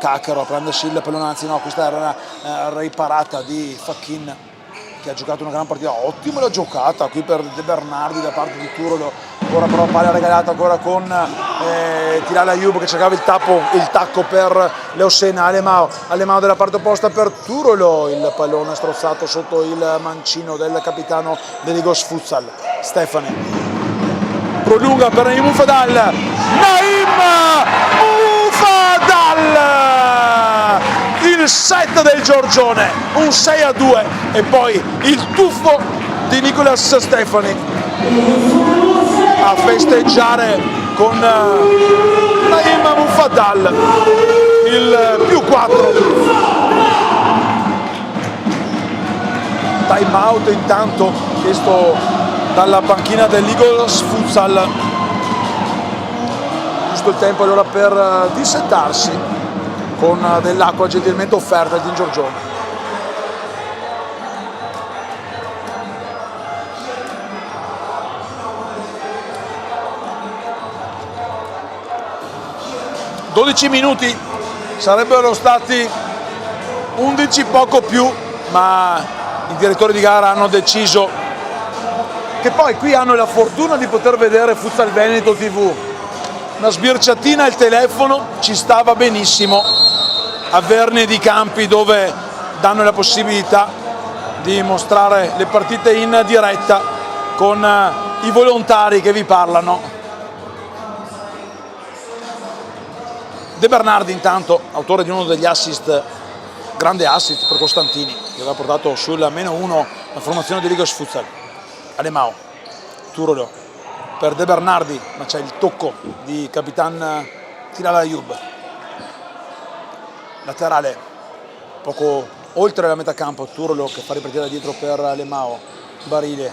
Cacaro a prendersi il pallone, anzi no, questa era una riparata di Fachin, che ha giocato una gran partita, ottima la giocata qui per De Bernardi da parte di Turlo. Ora però palla regalata ancora con Tilal Ayub che cercava il tacco per Leo Senna. Alemao della parte opposta per Turlo, il pallone strozzato sotto il mancino del capitano dell'Igos Futsal. Stefani prolunga per Naim Mufaddal, il set del Giorgione, un 6-2, e poi il tuffo di Nicolas Stefani a festeggiare con Naim Mufaddal il +4. Time out intanto chiesto dalla panchina dell'Eagles Futsal, giusto il tempo allora per dissettarsi con dell'acqua gentilmente offerta al Team Giorgione. «12 minuti, sarebbero stati 11 poco più, ma i direttori di gara hanno deciso, che poi qui hanno la fortuna di poter vedere Futsal Veneto TV, una sbirciatina al telefono ci stava benissimo, averne di campi dove danno la possibilità di mostrare le partite in diretta con i volontari che vi parlano. De Bernardi intanto, autore di uno degli assist, grande assist per Costantini, che aveva portato sul -1 la formazione di Ligos Futsal. Alemao, Turlo per De Bernardi, ma c'è il tocco di Capitan Tilal Ayub. Laterale, poco oltre la metà campo, Turlo che fa ripartire da dietro per Alemao, Barile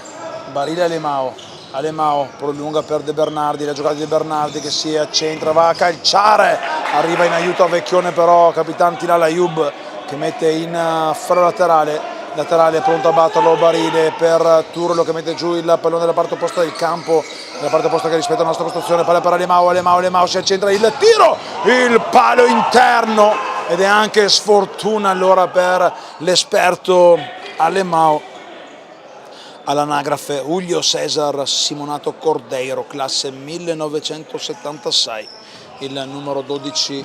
Alemao prolunga per De Bernardi, la giocata di De Bernardi che si accentra, va a calciare, arriva in aiuto a Vecchione però Capitan Tilal Ayub che mette in fallo laterale pronto a batterlo Barile per Turlo che mette giù il pallone dalla parte opposta del campo, dalla parte opposta che rispetta la nostra costruzione, palla per Alemao si accentra, il tiro, il palo interno, ed è anche sfortuna allora per l'esperto Alemao. All'anagrafe Julio Cesar Simonato Cordeiro, classe 1976, il numero 12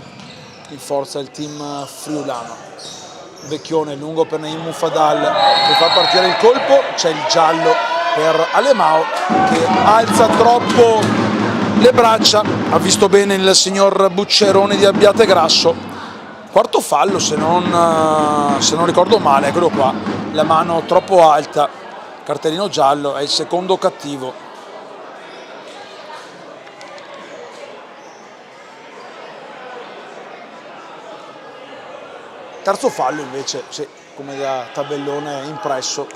in forza del team friulano. Vecchione lungo per Naim Mufaddal che fa partire il colpo, c'è il giallo per Alemao che alza troppo le braccia, ha visto bene il signor Bucceroni di Abbiategrasso. Quarto fallo se non ricordo male, eccolo qua, la mano troppo alta. Cartellino giallo, è il secondo cattivo. Terzo fallo invece, sì, come da tabellone impresso.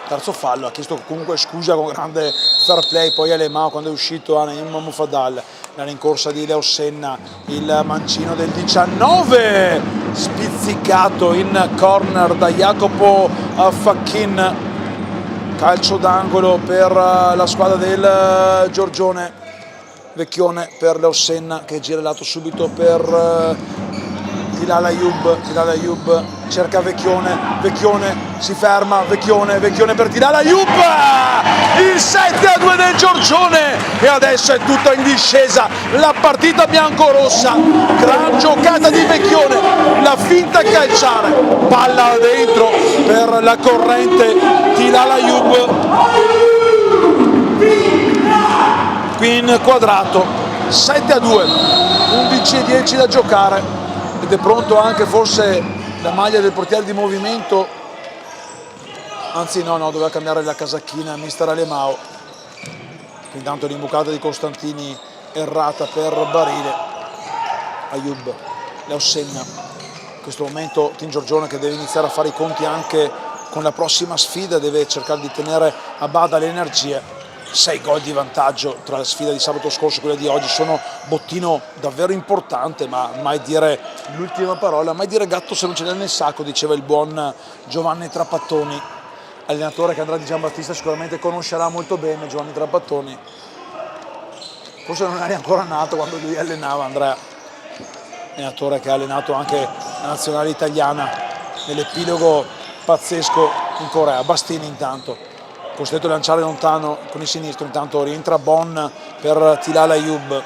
Terzo fallo, ha chiesto comunque scusa con grande fair play, poi Alemao quando è uscito a Naim Mufaddal, la rincorsa di Leo Senna, il mancino del 19, spizzicato in corner da Jacopo Facchin. Calcio d'angolo per la squadra del Giorgione. Vecchione per Leossenna che gira il lato subito per Tilal Ayoub cerca Vecchione si ferma, Vecchione per Tilal Ayoub, il 7-2 del Giorgione e adesso è tutta in discesa la partita biancorossa. Gran giocata di Vecchione, la finta a calciare, palla dentro per la corrente Tilal Ayoub, qui inquadrato. 7-2, 11-10 da giocare ed è pronto anche forse la maglia del portiere di movimento, anzi no, doveva cambiare la casacchina mister Alemao. Intanto l'imbucata di Costantini errata per Barile. Ayoub, Leossenna, in questo momento Team Giorgione che deve iniziare a fare i conti anche con la prossima sfida, deve cercare di tenere a bada le energie. 6 gol di vantaggio tra la sfida di sabato scorso e quella di oggi, sono bottino davvero importante, ma mai dire l'ultima parola, mai dire gatto se non ce n'è nel sacco, diceva il buon Giovanni Trapattoni, allenatore che Andrea Di Giambattista sicuramente conoscerà molto bene. Giovanni Trapattoni forse non eri ancora nato quando lui allenava, Andrea, allenatore che ha allenato anche la nazionale italiana nell'epilogo pazzesco in Corea. Bastini intanto costretto a lanciare lontano con il sinistro, intanto rientra Bon per Tilal Ayoub,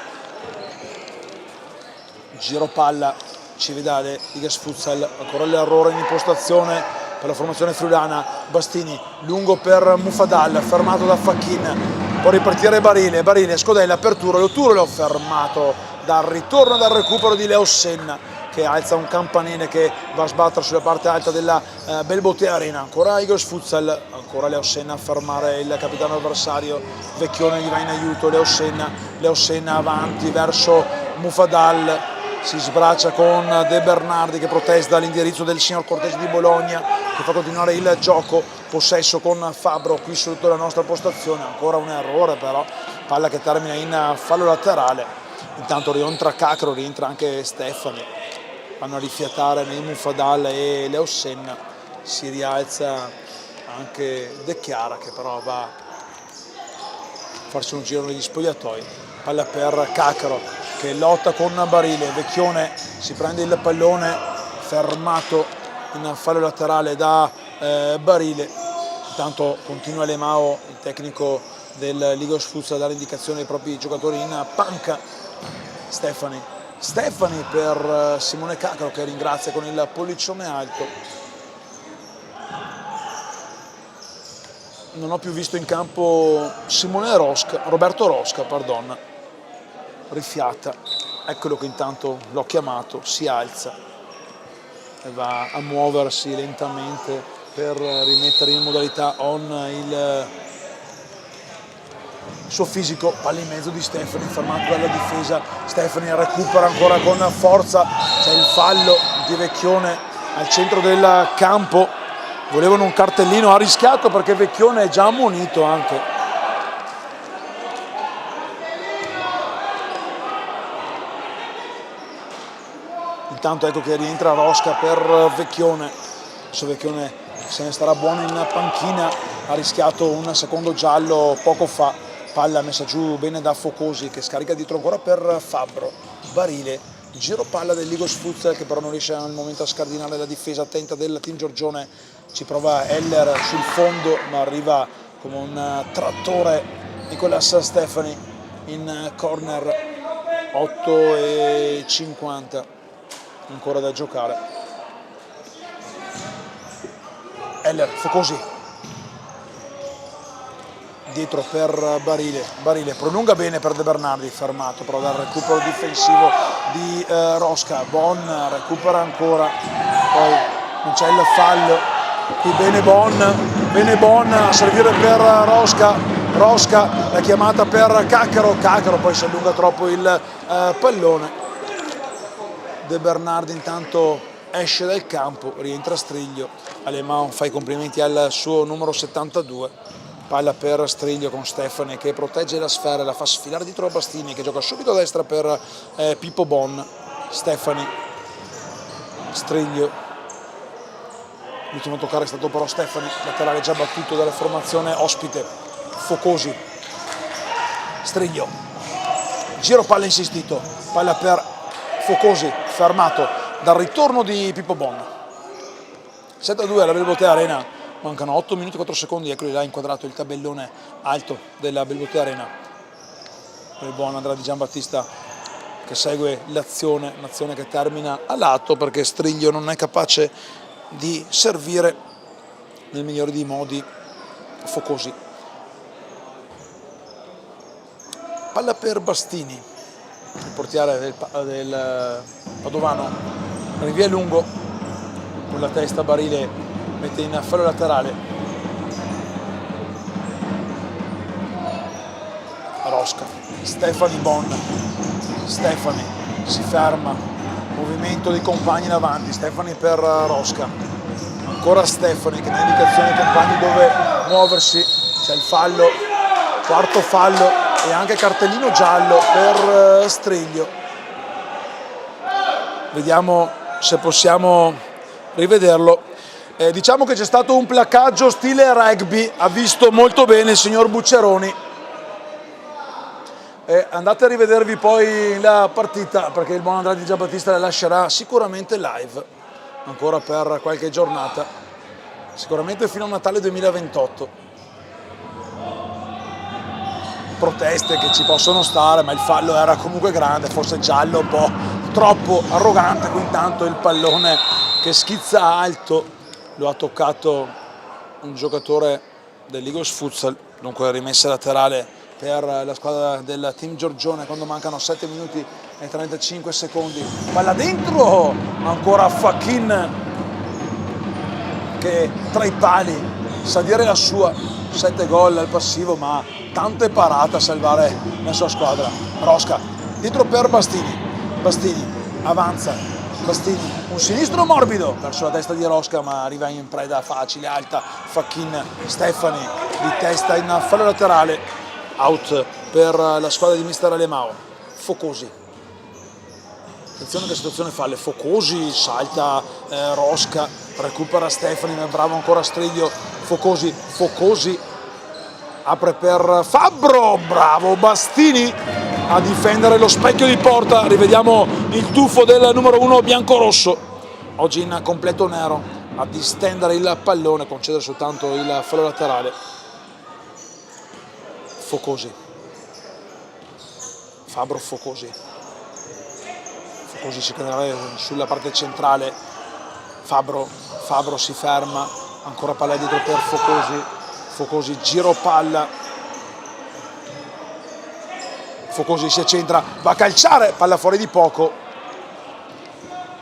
giro palla Cividale, Ligas Futsal, ancora l'errore in impostazione per la formazione friulana. Bastini lungo per Mufadal, fermato da Facchin, può ripartire Barile, Scodella per Turolo fermato dal ritorno dal recupero di Leossenna che alza un campanile che va a sbattere sulla parte alta della Belbotea Arena. Ancora Igor Futsal, ancora Leossenna a fermare il capitano avversario, Vecchione gli va in aiuto, Leossenna avanti verso Mufadal, si sbraccia con De Bernardi che protesta l'indirizzo del signor Cortesi di Bologna che fa continuare il gioco, possesso con Fabbro qui sotto la nostra postazione, ancora un errore però, palla che termina in fallo laterale. Intanto rientra Cacro, rientra anche Stefani, vanno a rifiatare nei Mufadal e Leossenna, si rialza anche De Chiara che però va a farsi un giro negli spogliatoi. Palla per Cacro che lotta con Barile, Vecchione si prende il pallone, fermato in fallo laterale da Barile. Intanto continua Alemao, il tecnico del Ligos Futsal, a dare indicazioni ai propri giocatori in panca. Stefani per Simone Cacaro che ringrazia con il pollicione alto. Non ho più visto in campo Roberto Rosca, rifiata, eccolo che intanto l'ho chiamato, si alza e va a muoversi lentamente per rimettere in modalità on il suo fisico. Palla in mezzo di Stefani, fermato dalla difesa, Stefani recupera ancora con forza, c'è il fallo di Vecchione al centro del campo, volevano un cartellino, ha rischiato perché Vecchione è già ammonito anche. Intanto ecco che rientra Rosca per Vecchione, adesso Vecchione se ne starà buono in panchina, ha rischiato un secondo giallo poco fa. Palla messa giù bene da Focosi che scarica dietro ancora per Fabbro. Barile, giro palla del Ligos Futsal che però non riesce al momento a scardinare la difesa attenta del Team Giorgione, ci prova Heller sul fondo ma arriva come un trattore Nicolas Stefani in corner. 8:50 ancora da giocare. Heller, Focosi dietro per Barile prolunga bene per De Bernardi, fermato però dal recupero difensivo di Rosca. Bon recupera ancora, poi non c'è il fallo, qui bene Bon a servire per Rosca, la chiamata per Cacaro poi si allunga troppo il pallone. De Bernardi intanto esce dal campo, rientra Striglio, Alemao fa i complimenti al suo numero 72. Palla per Striglio con Stefani che protegge la sfera, la fa sfilare dietro a Bastini che gioca subito a destra per Pippo Bon. Stefani Striglio, l'ultimo a toccare è stato però Stefani, laterale già battuto dalla formazione ospite. Focosi, Striglio, giro palla insistito, palla per Focosi, fermato dal ritorno di Pippo Bon. 7-2 alla Belbotea Arena, mancano 8 minuti e 4 secondi, eccoli là inquadrato il tabellone alto della Belbotea Arena. Il buon Andrea Di Giambattista che segue l'azione, un'azione che termina a lato perché Striglio non è capace di servire nel migliore dei modi Focosi. Palla per Bastini, il portiere del Padovano, rinvia lungo, con la testa Barile mette in fallo laterale. Rosca, Stefani Bon, Stefani si ferma, movimento dei compagni in avanti, Stefani per Rosca, ancora Stefani che dà indicazione ai compagni dove muoversi, c'è il fallo, quarto fallo e anche cartellino giallo per Striglio. Vediamo se possiamo rivederlo. Diciamo che c'è stato un placaggio stile rugby, ha visto molto bene il signor Bucceroni. Andate a rivedervi poi la partita perché il buon Andrea Di Giambattista la lascerà sicuramente live ancora per qualche giornata, sicuramente fino a Natale 2028. Proteste che ci possono stare, ma il fallo era comunque grande, forse giallo, un po' troppo arrogante. Qui intanto il pallone che schizza alto lo ha toccato un giocatore dell'Eagles Futsal, dunque rimessa laterale per la squadra del team Giorgione quando mancano 7 minuti e 35 secondi. Palla dentro, ancora Fachin che tra i pali sa dire la sua, 7 gol al passivo ma tanto è parata a salvare la sua squadra. Rosca, dietro per Bastini, Bastini avanza, Bastini, un sinistro morbido verso la testa di Rosca ma arriva in preda facile, alta, Fachin, Stefani di testa in fallo laterale. Out per la squadra di mister Alemao. Focosi, attenzione che situazione falle, Focosi salta, Rosca recupera Stefani, ma è bravo ancora Striglio. Focosi, Focosi apre per Fabbro, bravo Bastini a difendere lo specchio di porta. Rivediamo il tuffo del numero 1 biancorosso, oggi in completo nero, a distendere il pallone, concedere soltanto il fallo laterale. Focosi, Fabbro, Focosi si cadrà sulla parte centrale, Fabbro si ferma, ancora palla dietro per Focosi, giro palla, Focosi si accentra, va a calciare, palla fuori di poco,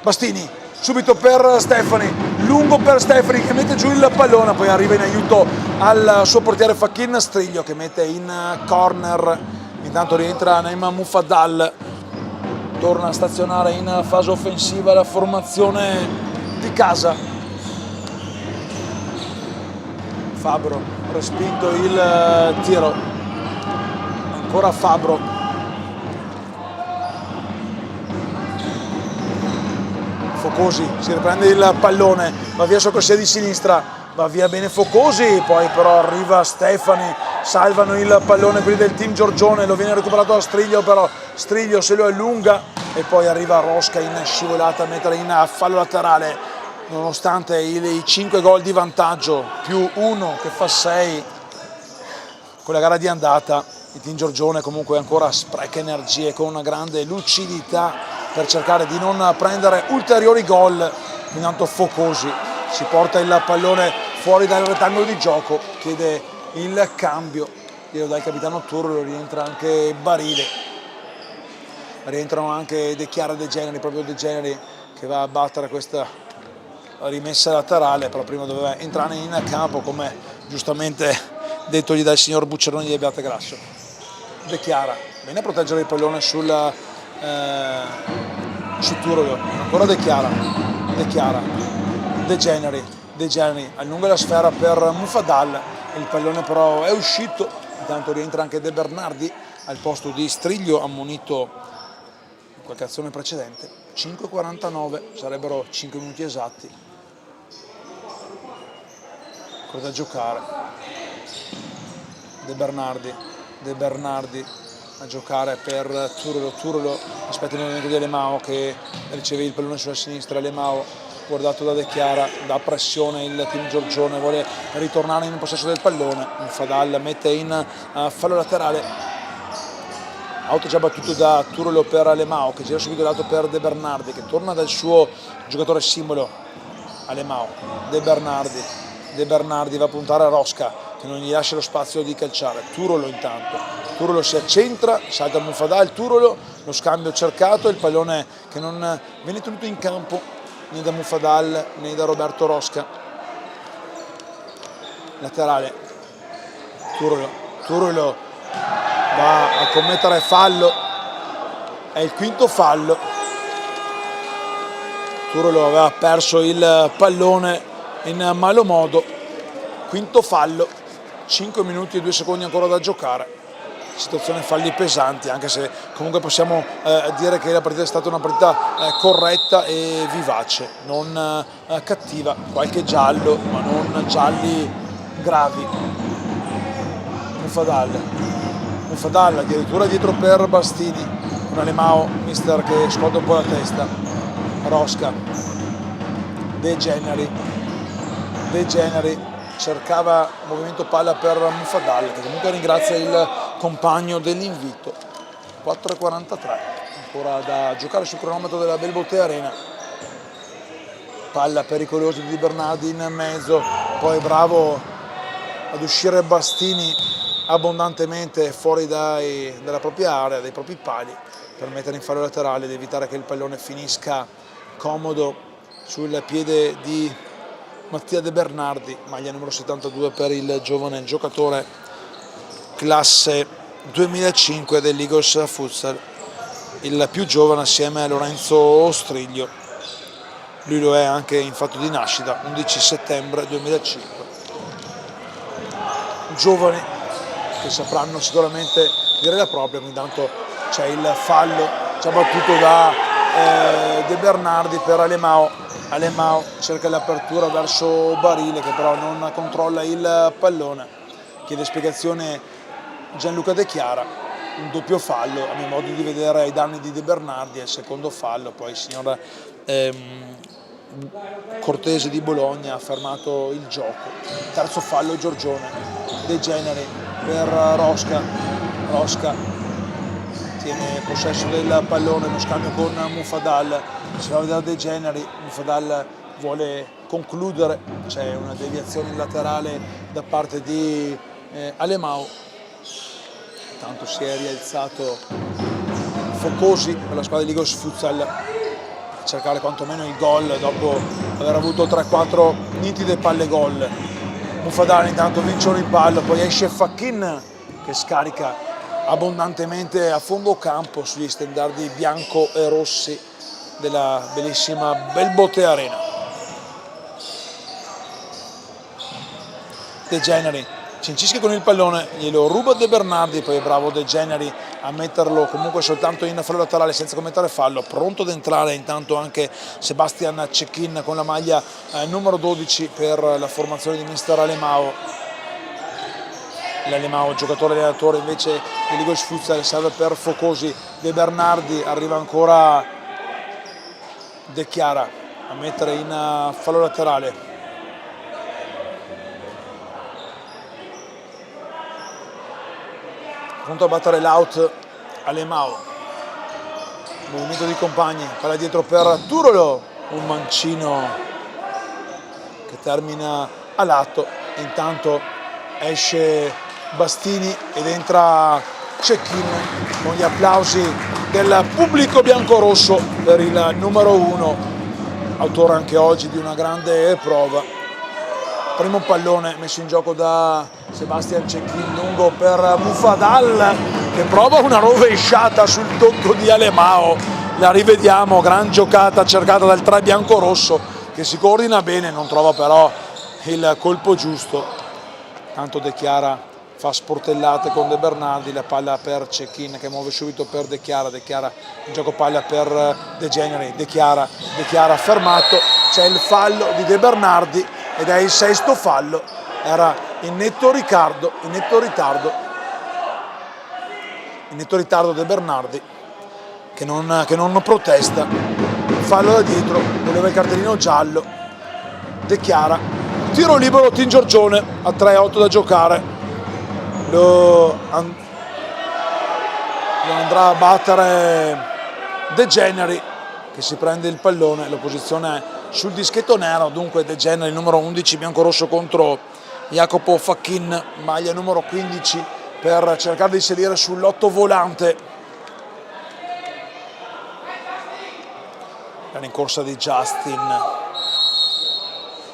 Bastini subito per Stefani, lungo per Stefani che mette giù il pallone, poi arriva in aiuto al suo portiere Fachin. Striglio che mette in corner, intanto rientra Naim Mufaddal, torna a stazionare in fase offensiva la formazione di casa. Fabbro, respinto il tiro, ancora Fabbro, Focosi si riprende il pallone, va via sul corsia di sinistra, va via bene Focosi, poi però arriva Stefani, salvano il pallone quelli del team Giorgione, lo viene recuperato da Striglio, però Striglio se lo allunga e poi arriva Rosca in scivolata a mettere in fallo laterale, nonostante i 5 gol di vantaggio più 1 che fa 6 con la gara di andata. Il team Giorgione comunque ancora spreca energie con una grande lucidità per cercare di non prendere ulteriori gol. Intanto Focosi si porta il pallone fuori dal rettangolo di gioco, chiede il cambio, glielo dà il capitano Turlo, rientra anche Barile, rientrano anche De Chiara e De Generi, proprio De Generi che va a battere questa rimessa laterale, però prima doveva entrare in campo come giustamente dettogli dal signor Bucceroni di Abbiate Grasso. De Chiara, bene a proteggere il pallone su Turlo, ancora De Chiara, De Generi allunga la sfera per Mufaddal, il pallone però è uscito, intanto rientra anche De Bernardi al posto di Striglio, ammonito in qualche azione precedente. 5:49, sarebbero 5 minuti esatti. Ancora da giocare. De Bernardi a giocare per Turolo aspetta il movimento di Alemao che riceve il pallone sulla sinistra. Alemao guardato da De Chiara, da pressione il team Giorgione, vuole ritornare in possesso del pallone. Mufadal mette in fallo laterale, auto già battuto da Turolo per Alemao che gira subito lato per De Bernardi che torna dal suo giocatore simbolo. Alemao, De Bernardi va a puntare a Rosca che non gli lascia lo spazio di calciare. Turolo intanto, Turolo si accentra, salta Mufadal, Turolo, lo scambio cercato, il pallone che non viene tenuto in campo né da Mufadal né da Roberto Rosca. Laterale, Turolo va a commettere fallo, è il quinto fallo. Turolo aveva perso il pallone in malo modo, quinto fallo, 5 minuti e 2 secondi ancora da giocare. Situazione falli pesanti, anche se comunque possiamo dire che la partita è stata una partita corretta e vivace, non cattiva, qualche giallo ma non gialli gravi. Mufadal addirittura dietro per Bastini, un Alemao mister che scuote un po' la testa. Rosca, De Generi cercava movimento palla per Mufadal che comunque ringrazia il compagno dell'invito. 4:43 ancora da giocare sul cronometro della Belbotea Arena. Palla pericolosa di Bernardi in mezzo, poi bravo ad uscire Bastini abbondantemente fuori dalla propria area, dai propri pali, per mettere in fallo laterale ed evitare che il pallone finisca comodo sul piede di Mattia De Bernardi, maglia numero 72 per il giovane giocatore classe 2005 dell'Eagles Futsal, il più giovane assieme a Lorenzo Ostriglio. Lui lo è anche in fatto di nascita, 11 settembre 2005. Giovani che sapranno sicuramente dire la propria. Intanto c'è il fallo già battuto da De Bernardi per Alemao. Alemao cerca l'apertura verso Barile che però non controlla il pallone. Chiede spiegazione Gianluca De Chiara. Un doppio fallo a mio modo di vedere ai danni di De Bernardi, è il secondo fallo. Poi il signor Cortese di Bologna ha fermato il gioco. Terzo fallo Giorgione. De Generi per Rosca tiene possesso del pallone, lo scambio con Mufadal, si va a vedere De Generi, Mufadal vuole concludere, c'è una deviazione laterale da parte di Alemao. Intanto si è rialzato Focosi per la squadra di Eagles Futsal a cercare quantomeno il gol dopo aver avuto 3-4 nitide palle gol. Mufadal intanto vince un rimpallo, poi esce Facchin che scarica abbondantemente a fondo campo sugli stendardi bianco e rossi della bellissima Belbotea Arena. De Generi cincische con il pallone, glielo ruba De Bernardi, poi è bravo De Generi a metterlo comunque soltanto in fallo laterale senza commettere fallo. Pronto ad entrare intanto anche Sebastian Cecchin con la maglia numero 12 per la formazione di mister Alemao. L'Alemao, giocatore allenatore invece dell'Eagles Futsal, serve per Focosi. De Bernardi, arriva ancora De Chiara a mettere in fallo laterale. Pronto a battere l'out Alemao. Movimento di compagni, palla dietro per Turolo, un mancino che termina a lato. Intanto esce Bastini ed entra Cecchin con gli applausi del pubblico biancorosso per il numero 1, autore anche oggi di una grande prova. Primo pallone messo in gioco da Sebastian Cecchin, lungo per Mufadal che prova una rovesciata sul tocco di Alemao. La rivediamo, gran giocata cercata dal 3 biancorosso che si coordina bene, non trova però il colpo giusto. Tanto De Chiara fa sportellate con De Bernardi, la palla per Cecchine che muove subito per De Chiara, in gioco palla per De Generi, De Chiara fermato, c'è il fallo di De Bernardi ed è il sesto fallo, era in netto ritardo De Bernardi che non protesta, fallo da dietro, voleva il cartellino giallo, De Chiara, tiro libero Team Giorgione a 3-8 da giocare. Lo andrà a battere De Generi che si prende il pallone, l'opposizione è sul dischetto nero, dunque De Generi numero 11 biancorosso contro Jacopo Facchin, maglia numero 15 per cercare di salire sull'8 volante. La rincorsa di Justin,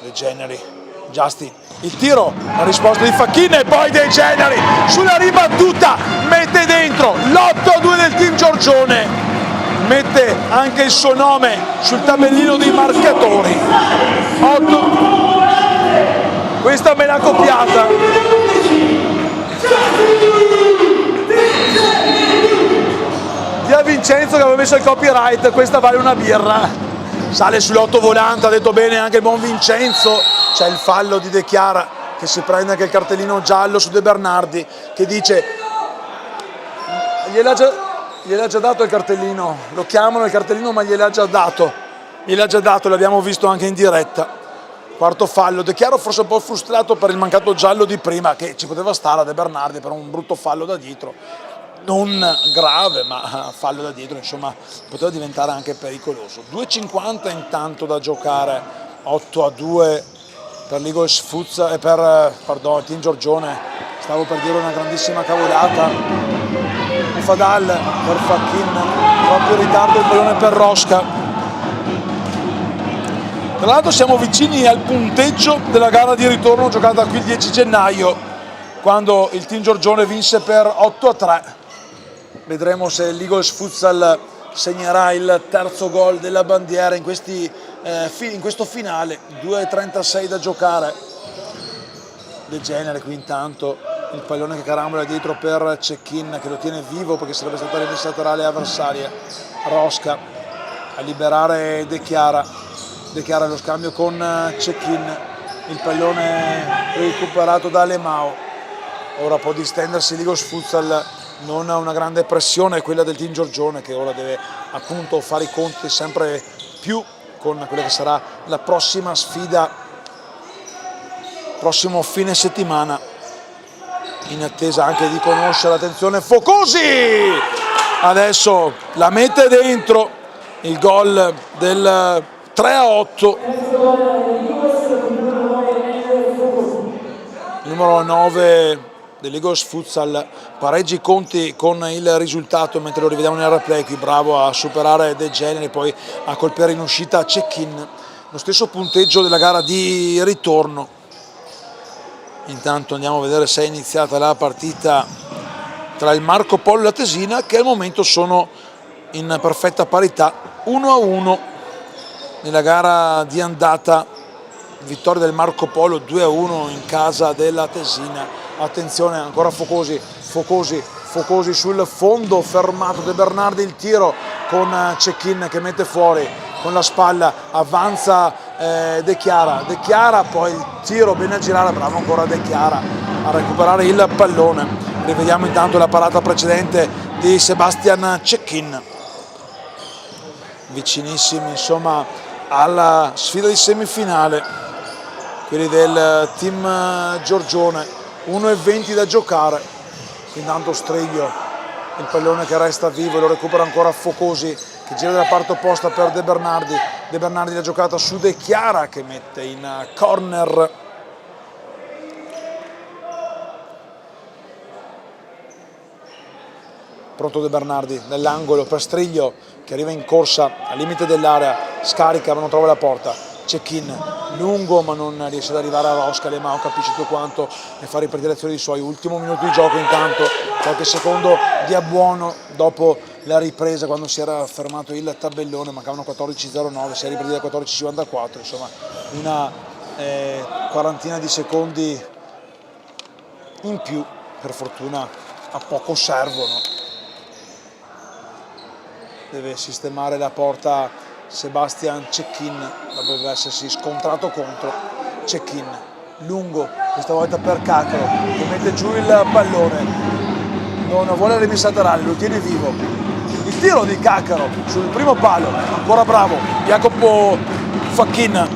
De Generi, Justin, il tiro, la risposta di Facchin e poi De Generi sulla ribattuta mette dentro l'8-2 del Team Giorgione, mette anche il suo nome sul tabellino dei marcatori. 8. Questa me l'ha copiata. Via Vincenzo che aveva messo il copyright, questa vale una birra. Sale sull'8 volante, ha detto bene anche il buon Vincenzo. C'è il fallo di De Chiara che si prende anche il cartellino giallo su De Bernardi che dice gliel'ha già dato il cartellino, lo chiamano il cartellino ma gliel'ha già dato, l'abbiamo visto anche in diretta. Quarto fallo, De Chiara forse un po' frustrato per il mancato giallo di prima che ci poteva stare a De Bernardi per un brutto fallo da dietro, non grave ma fallo da dietro, insomma poteva diventare anche pericoloso. 2,50 intanto da giocare, 8-2 per l'Eagles Futsal e per Team Giorgione, stavo per dire una grandissima cavolata. Fadal per Facchin, troppo in ritardo il pallone per Rosca. Tra l'altro siamo vicini al punteggio della gara di ritorno giocata qui il 10 gennaio quando il Team Giorgione vinse per 8-3. Vedremo se l'Eagles Futsal segnerà il terzo gol della bandiera in questo finale. 2,36 da giocare. De Genere qui intanto, il pallone che carambola dietro per Cecchine che lo tiene vivo perché sarebbe stata rimessa laterale avversaria. Rosca a liberare De Chiara lo scambio con Cecchine, il pallone recuperato da Lemao. Ora può distendersi l'Eagles Futsal, non ha una grande pressione, quella del Team Giorgione che ora deve appunto fare i conti sempre più con quella che sarà la prossima sfida, prossimo fine settimana, in attesa anche di conoscere. Attenzione Focosi, adesso la mette dentro, il gol del 3-8, numero 9 dell'Eagles Futsal, pareggi i conti con il risultato mentre lo rivediamo nel replay. Qui bravo a superare De Generi, poi a colpire in uscita Cecchine, lo stesso punteggio della gara di ritorno. Intanto andiamo a vedere se è iniziata la partita tra il Marco Polo e la Tesina, che al momento sono in perfetta parità, 1-1 nella gara di andata. Vittoria del Marco Polo 2-1 in casa della Tesina. Attenzione ancora Focosi sul fondo, fermato De Bernardi, il tiro con Cecchine che mette fuori con la spalla, avanza De Chiara, poi il tiro bene a girare, bravo ancora De Chiara a recuperare il pallone. Rivediamo intanto la parata precedente di Sebastian Cecchine, vicinissimi insomma alla sfida di semifinale quelli del Team Giorgione. 1,20 da giocare. Intanto Striglio, il pallone che resta vivo, lo recupera ancora Focosi che gira dalla parte opposta per De Bernardi. De Bernardi la giocata su De Chiara che mette in corner. Pronto De Bernardi nell'angolo per Striglio che arriva in corsa al limite dell'area, scarica ma non trova la porta. Cecchine lungo ma non riesce ad arrivare a Rosca. Lemao capisce tutto quanto e fa ripartire l'azione dei suoi. Ultimo minuto di gioco, intanto qualche secondo di abbuono dopo la ripresa quando si era fermato il tabellone, mancavano 14.09, si è ripresa da 14.54, insomma una quarantina di secondi in più per fortuna a poco servono. Deve sistemare la porta Sebastian Cecchin, dovrebbe essersi scontrato contro Cecchin, lungo questa volta per Cacaro che mette giù il pallone, non vuole rimessa laterale, lo tiene vivo, il tiro di Cacaro sul primo palo, ancora bravo Jacopo Facchin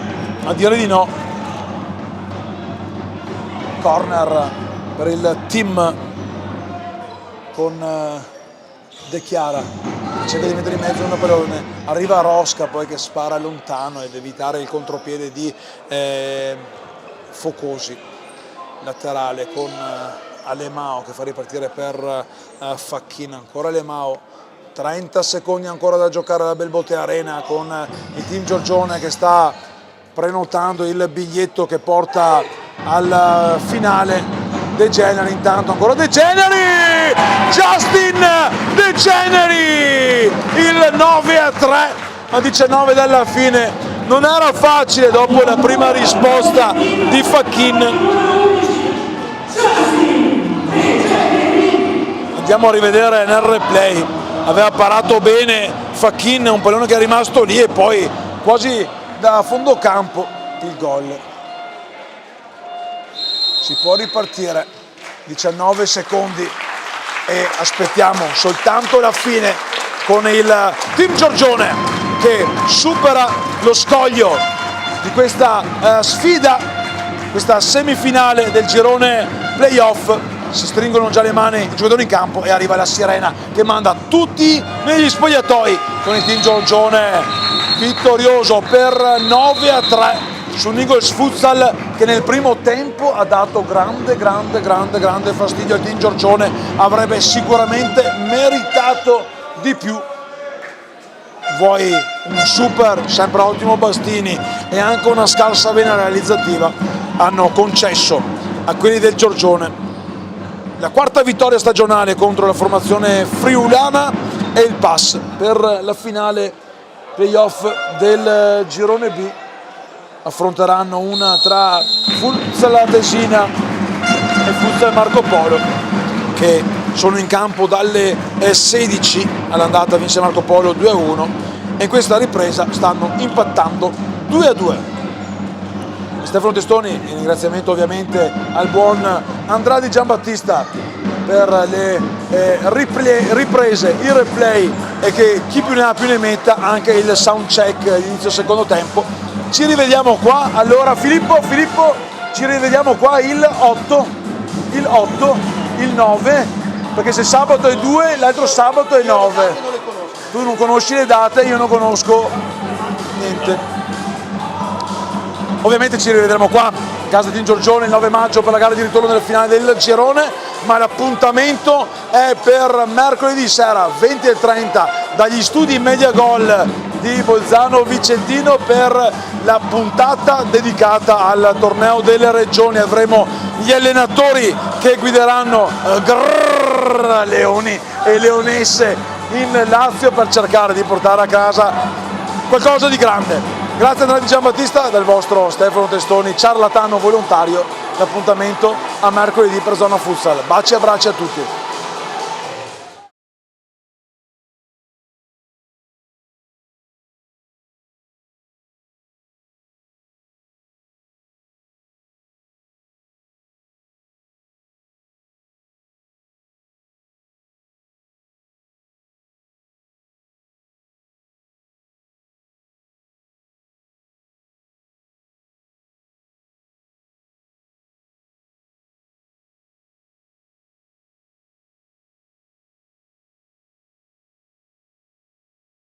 a dire di no. Corner per il team con De Chiara, cerca di mettere in mezzo una pallone, arriva Rosca poi che spara lontano ed evitare il contropiede di Focosi, laterale con Alemao che fa ripartire per Facchin, ancora Alemao, 30 secondi ancora da giocare alla Belbote Arena con il team Giorgione che sta prenotando il biglietto che porta al finale. De Generi intanto, ancora De Generi, Justin De Generi, il 9-3 a 19 dalla fine, non era facile dopo la prima risposta di Facchin. Andiamo a rivedere nel replay, aveva parato bene Facchin, un pallone che è rimasto lì e poi quasi da fondo campo il gol. Si può ripartire, 19 secondi e aspettiamo soltanto la fine con il team Giorgione che supera lo scoglio di questa sfida, questa semifinale del girone playoff. Si stringono già le mani i giocatori in campo e arriva la sirena che manda tutti negli spogliatoi con il team Giorgione vittorioso per 9-3 su un Eagles Futsal che nel primo tempo ha dato grande fastidio al team Giorgione, avrebbe sicuramente meritato di più. Vuoi un super, sempre ottimo Bastini e anche una scarsa vena realizzativa hanno concesso a quelli del Giorgione la quarta vittoria stagionale contro la formazione friulana e il pass per la finale playoff del girone B. Affronteranno una tra Futsal Tesina e Futsal Marco Polo che sono in campo dalle 16, all'andata vinse Marco Polo 2-1 e in questa ripresa stanno impattando 2-2. Stefano Testoni, in ringraziamento ovviamente al buon Andrade Giambattista per le riprese, i replay e che chi più ne ha più ne metta, anche il sound check all'inizio secondo tempo. Ci rivediamo qua, allora Filippo, ci rivediamo qua il 8, il 9, perché se sabato è 2, l'altro sabato è 9. Tu non conosci le date, io non conosco niente. Ovviamente ci rivedremo qua, casa di Giorgione, il 9 maggio per la gara di ritorno nelle finali del girone, ma l'appuntamento è per mercoledì sera 20:30 dagli studi Media Gol di Bolzano Vicentino per la puntata dedicata al torneo delle regioni. Avremo gli allenatori che guideranno Leoni e Leonesse in Lazio per cercare di portare a casa qualcosa di grande. Grazie a Andrade Giambattista, dal vostro Stefano Testoni, ciarlatano volontario. L'appuntamento a mercoledì per Zona Futsal. Baci e abbracci a tutti.